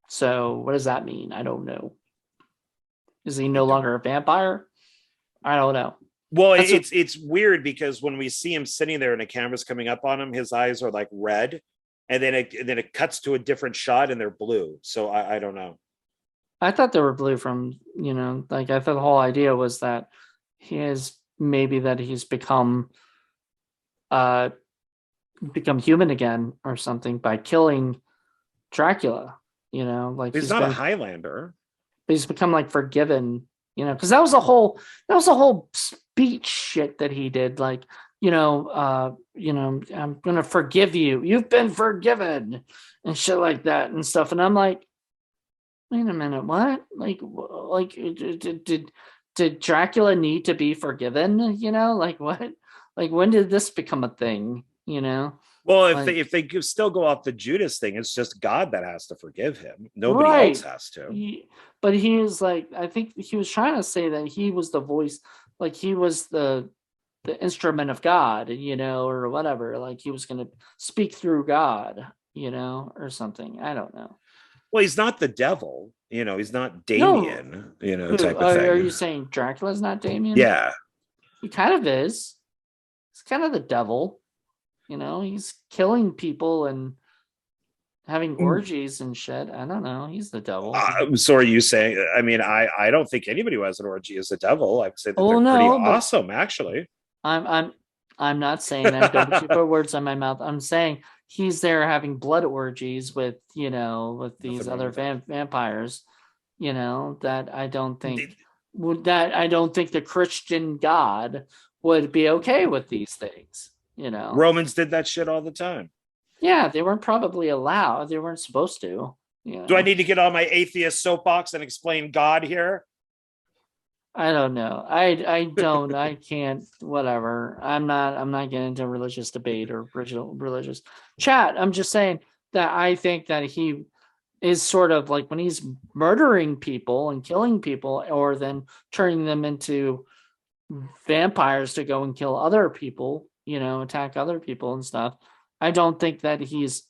So what does that mean? I don't know. Is he no longer a vampire? I don't know. Well, it's weird because when we see him sitting there and the camera's coming up on him, his eyes are like red, and then it cuts to a different shot and they're blue. So I don't know. I thought they were blue from, like I thought the whole idea was that he's become human again or something by killing Dracula. Like he's not a Highlander. But he's become like forgiven. Because that was a whole speech shit that he did. Like, I'm gonna forgive you. You've been forgiven, and shit like that and stuff. And I'm like, wait a minute, what? Like, did Dracula need to be forgiven? Like what? Like when did this become a thing? Well, if they still go off the Judas thing, it's just God that has to forgive him. Nobody else has to. But he was like, I think he was trying to say that he was the voice, like he was the instrument of God, or whatever. Like he was going to speak through God, or something. I don't know. Well, he's not the devil, he's not Damien, type of thing. Are you saying Dracula's not Damien? Yeah. He kind of is. He's kind of the devil. He's killing people and having orgies and shit. I don't know. He's the devil. So are you saying? I mean, I don't think anybody who has an orgy is a devil. I'd say that Oh they're pretty no, but awesome, actually. I'm I'm not saying that. Don't put words on my mouth. I'm saying he's there having blood orgies with with these Nothing wrong other with that. vampires. That I don't think the Christian God would be okay with these things. Romans did that shit all the time. Yeah, they weren't probably allowed. They weren't supposed to. Do I need to get on my atheist soapbox and explain God here? I don't know. I don't. I can't. Whatever. I'm not getting into religious debate or religious chat. I'm just saying that I think that he is sort of like when he's murdering people and killing people, or then turning them into vampires to go and kill other people. Attack other people and stuff. I don't think that he's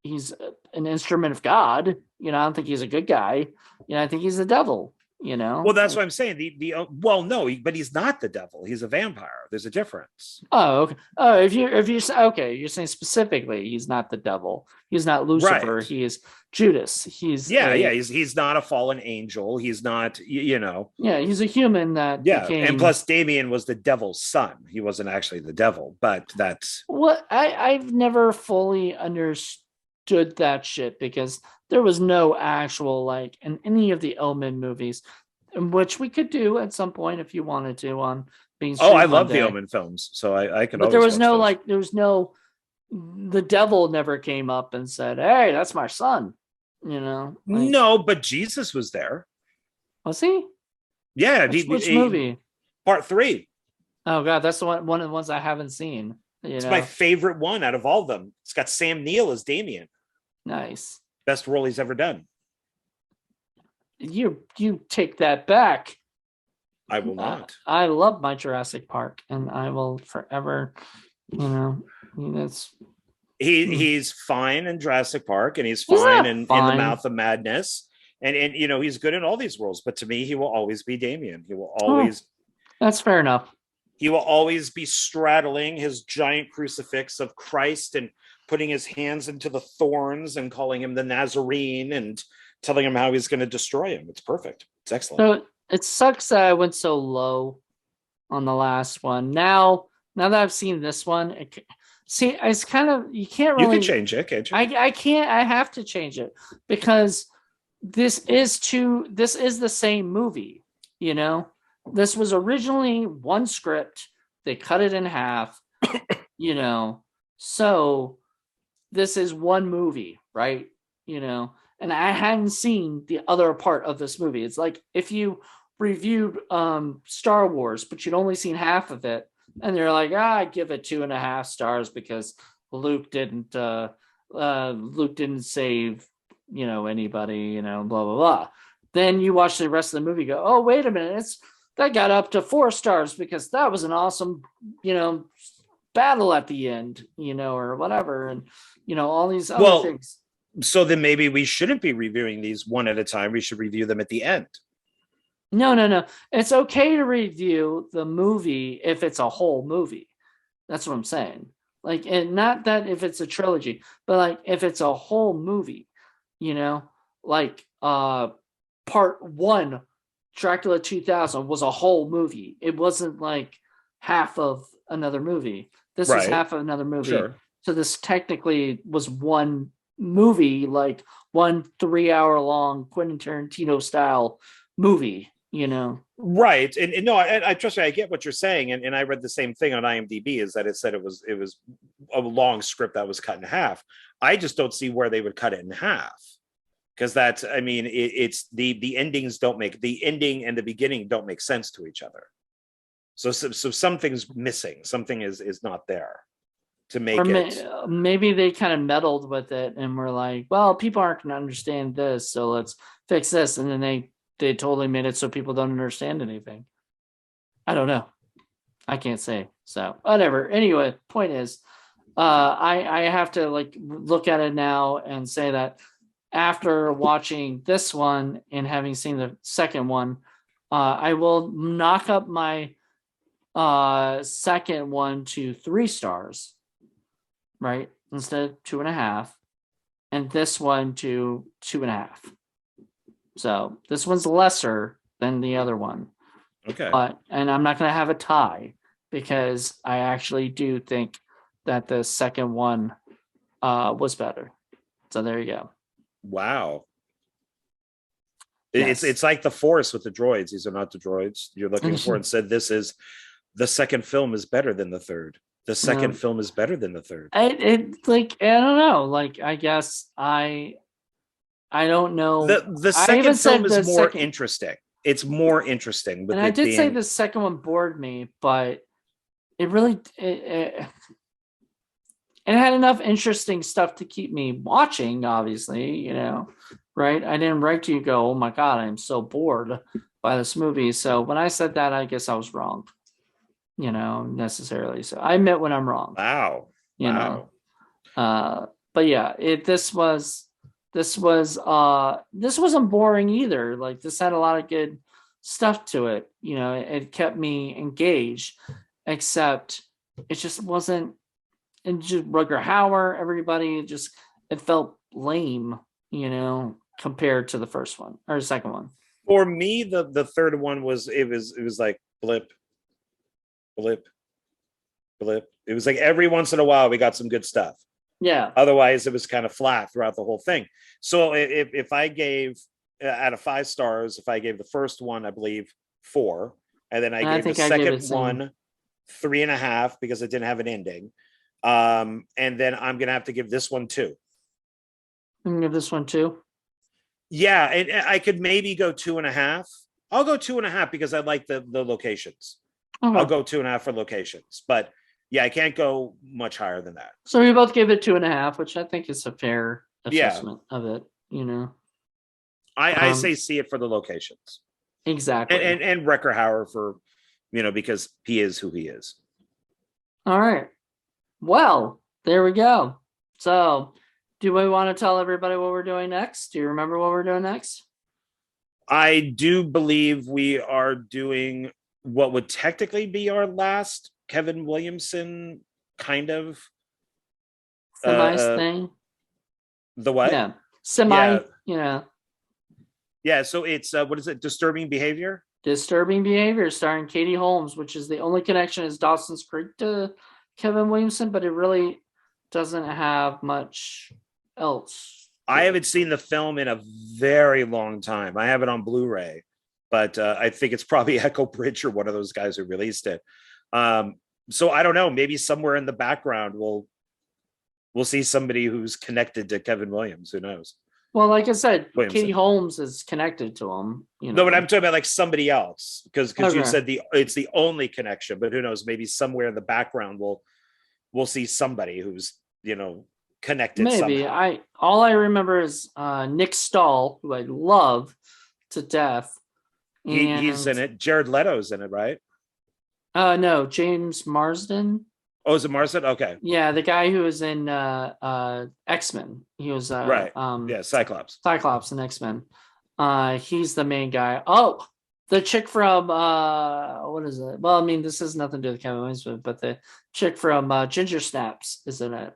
an instrument of God. I don't think he's a good guy. I think he's the devil. Well, that's what I'm saying. Well, no, but he's not the devil. He's a vampire. There's a difference. Oh, okay. Oh, if you okay, you're saying specifically he's not the devil. He's not Lucifer. Right. He is Judas. He's yeah. He's not a fallen angel. He's not, Yeah, he's a human that became. And plus, Damien was the devil's son. He wasn't actually the devil, but that's what I've never fully understood that shit, because there was no actual, like, in any of the Omen movies, which we could do at some point if you wanted to on being. Oh, I love the Omen films, so I could. But there was no those. There was no. The devil never came up and said, "Hey, that's my son." No, but Jesus was there. Was he? Yeah. Which movie? Part 3. Oh god, that's one of the ones I haven't seen. It's my favorite one out of all of them. It's got Sam Neill as Damien. Nice. Best role he's ever done. You take that back. I will not. I love my Jurassic Park, and I will forever. He's fine in Jurassic Park, and he's fine in The Mouth of Madness, and he's good in all these roles. But to me, he will always be Damien. He will always. That's fair enough. He will always be straddling his giant crucifix of Christ and putting his hands into the thorns and calling him the Nazarene and telling him how he's going to destroy him. It's perfect. It's excellent. So it sucks that I went so low on the last one. Now that I've seen this one, it's kind of, you can't really. You can change it, can't you? I can't. I have to change it because this is the same movie. This was originally one script. They cut it in half. So this is one movie, right? And I hadn't seen the other part of this movie. It's like if you reviewed Star Wars, but you'd only seen half of it, and you're like, I give it 2.5 stars because Luke didn't save anybody, blah blah blah. Then you watch the rest of the movie, go, oh wait a minute, that got up to 4 stars because that was an awesome battle at the end, or whatever, and all these other things. So then maybe we shouldn't be reviewing these one at a time. We should review them at the end. No. It's okay to review the movie if it's a whole movie. That's what I'm saying. Like, and not that if it's a trilogy, but like if it's a whole movie, like part 1, Dracula 2000 was a whole movie. It wasn't like half of another movie. This was half of another movie. Sure. So this technically was one movie, like one 3-hour long Quentin Tarantino style movie, Right. And no, I trust me, I get what you're saying. And I read the same thing on IMDb, is that it said it was a long script that was cut in half. I just don't see where they would cut it in half. Because it's the endings don't make, the ending and the beginning don't make sense to each other. So something's missing. Something is not there to make it. Maybe they kind of meddled with it and were like, well, people aren't going to understand this, so let's fix this. And then they totally made it so people don't understand anything. I don't know. I can't say. So whatever. Anyway, point is, I have to look at it now and say that after watching this one and having seen the second one, I will knock up my second one to 3 stars, right? Instead of 2.5. and this one to 2.5. So this one's lesser than the other one. Okay. And I'm not going to have a tie because I actually do think that the second one was better. So there you go. Wow. Yes. It's like the Force with the droids. These are not the droids you're looking for, and said this is the second film is better than the third. The second film is better than the third. It like I don't know. Like I guess I don't know. The second film is more interesting. It's more interesting. And I did say the second one bored me, but it really it had enough interesting stuff to keep me watching. Obviously, you know, right? I didn't write to you go, oh my god, I'm so bored by this movie. So when I said that, I guess I was wrong. You know, necessarily. So I admit when I'm wrong. Wow. You know. But yeah, this wasn't boring either. Like this had a lot of good stuff to it. You know, it kept me engaged, except it just wasn't. And just Rutger Hauer, everybody it felt lame, you know, compared to the first one or the second one. For me, the third one was like blip, blip, blip. It was like every once in a while we got some good stuff. Yeah. Otherwise, it was kind of flat throughout the whole thing. So if I gave out of 5 stars, if I gave the first one, I believe 4, and then I gave the second one 3.5 because it didn't have an ending. And then I'm gonna have to give this one 2. I'm gonna give this one 2. Yeah, and I could maybe go 2.5. I'll go 2.5 because I like the locations. Okay. I'll go 2.5 for locations, but yeah, I can't go much higher than that. So we both gave it 2.5, which I think is a fair assessment of it. You know, I say see it for the locations, exactly, and Rutger Hauer for, you know, because he is who he is. All right. Well, there we go. So, do we want to tell everybody what we're doing next? Do you remember what we're doing next? I do believe we are doing what would technically be our last Kevin Williamson kind of thing. The what? Yeah. Semi, you know. Yeah, so it's what is it? Disturbing Behavior? Disturbing Behavior, starring Katie Holmes, which is the only connection is Dawson's Creek to Kevin Williamson, but it really doesn't have much else. I haven't seen the film in a very long time. I have it on Blu-ray, but I think it's probably Echo Bridge or one of those guys who released it. So I don't know. Maybe somewhere in the background we'll see somebody who's connected to Kevin Williams. Who knows? Well, like I said, Katie Holmes is connected to him. You know? No, but I'm talking about like somebody else because you said it's the only connection. But who knows? Maybe somewhere in the background we'll see somebody who's, you know, connected. Maybe somehow. All I remember is Nick Stahl, who I love to death. He's in it. Jared Leto's in it, right? No, James Marsden. Oh, is it Marsden? Okay. Yeah, the guy who was in X-Men. He was right. Yeah, Cyclops. Cyclops in X-Men. He's the main guy. Oh, the chick from what is it? Well, I mean, this has nothing to do with Kevin Williamson, but the chick from Ginger Snaps is in it.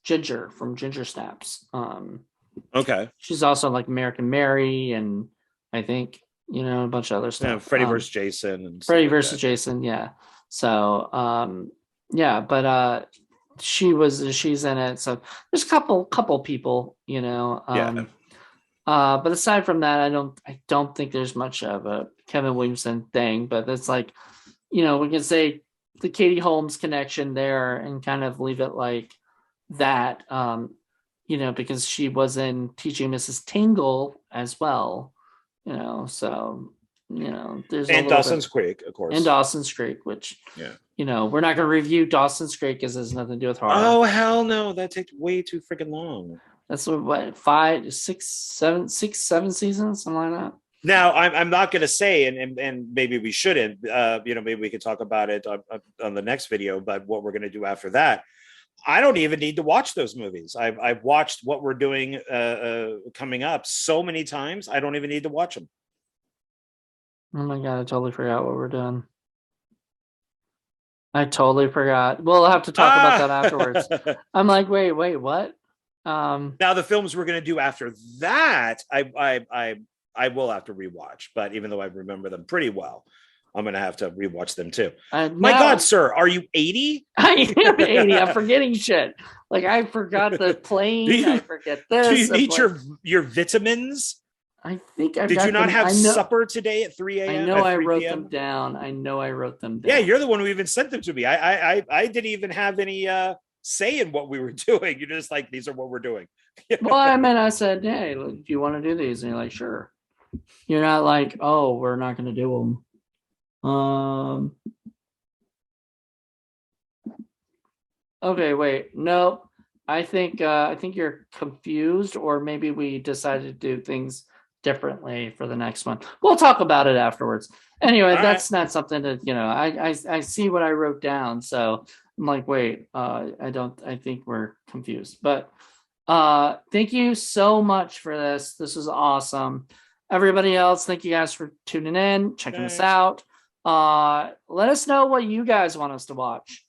Ginger from Ginger Snaps. Okay. She's also like American Mary, and I think, you know, a bunch of other stuff. Yeah, Freddy versus Jason. And Freddy versus Jason, yeah. So yeah, but she's in it. So there's a couple people, you know. Yeah. But aside from that, I don't think there's much of a Kevin Williamson thing. But it's like, you know, we can say the Katie Holmes connection there and kind of leave it like that. You know, because she was in Teaching Mrs. Tingle as well. You know, so you know, there's Dawson's Creek, of course, and Dawson's Creek, which you know, we're not going to review Dawson's Creek because there's nothing to do with horror. Oh hell no, that takes way too freaking long. That's what 5, 6, 7 seasons, something like that. Now I'm not going to say, and maybe we shouldn't. You know, maybe we could talk about it on the next video. But what we're going to do after that, I don't even need to watch those movies. I've watched what we're doing coming up so many times. I don't even need to watch them. Oh my god, I totally forgot what we're doing. I totally forgot. We'll have to talk about that afterwards. I'm like, wait, what? Now the films we're going to do after that, I will have to rewatch. But even though I remember them pretty well, I'm going to have to rewatch them too. My God, sir, are you 80? I am 80. I'm forgetting shit. Like I forgot the plane. I forget this. Do you need your vitamins? I think I've Did got you not them. have supper today at 3 a.m.? I know I wrote them down. Yeah, you're the one who even sent them to me. I didn't even have any say in what we were doing. You're just like, these are what we're doing. Well, I said, hey, do you want to do these? And you're like, sure. You're not like, oh, we're not going to do them. Okay, wait. Nope. I think you're confused, or maybe we decided to do things differently for the next one. We'll talk about it afterwards. Anyway, that's not something that, I see what I wrote down. So I'm like, wait, I think we're confused. But thank you so much for this. This was awesome. Everybody else, thank you guys for tuning in, checking us out. Let us know what you guys want us to watch.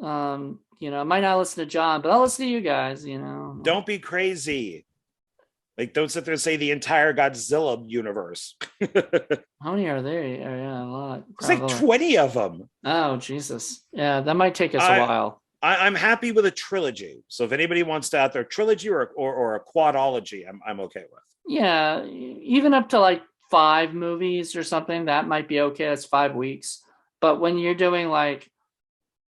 I might not listen to John, but I'll listen to you guys, Don't be crazy. Like, don't sit there and say the entire Godzilla universe. How many are there? Yeah, a lot. It's like 20 of them. Oh, Jesus. Yeah, that might take us a while. I'm happy with a trilogy. So if anybody wants to out there, trilogy or a quadology, I'm okay with. Yeah, even up to like 5 movies or something, that might be okay. That's 5 weeks. But when you're doing like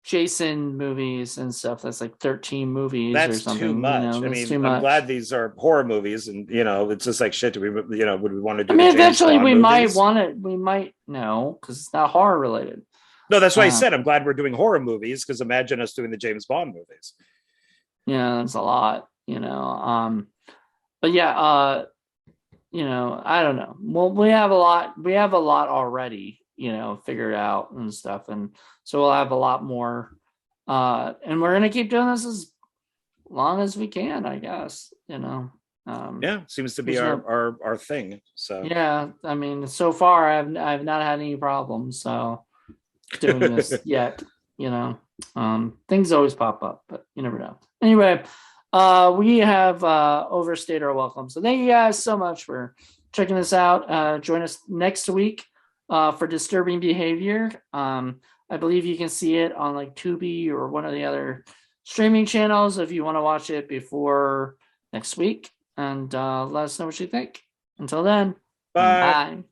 Jason movies and stuff, that's like 13 movies or something. Too much. I'm glad these are horror movies, and it's just like shit. Do we would we want to do? Eventually we might want it. We might because it's not horror related. No, that's why I said I'm glad we're doing horror movies, because imagine us doing the James Bond movies. Yeah, that's a lot. But yeah, I don't know. Well, we have a lot already, figured out and stuff. And so we'll have a lot more. And we're going to keep doing this as long as we can, I guess, Yeah, seems to be our thing. So yeah, so far I've not had any problems. So doing this yet, things always pop up, but you never know. Anyway, we have overstayed our welcome. So thank you guys so much for checking this out. Join us next week for Disturbing Behavior. I believe you can see it on like Tubi or one of the other streaming channels if you want to watch it before next week. And let us know what you think. Until then, bye.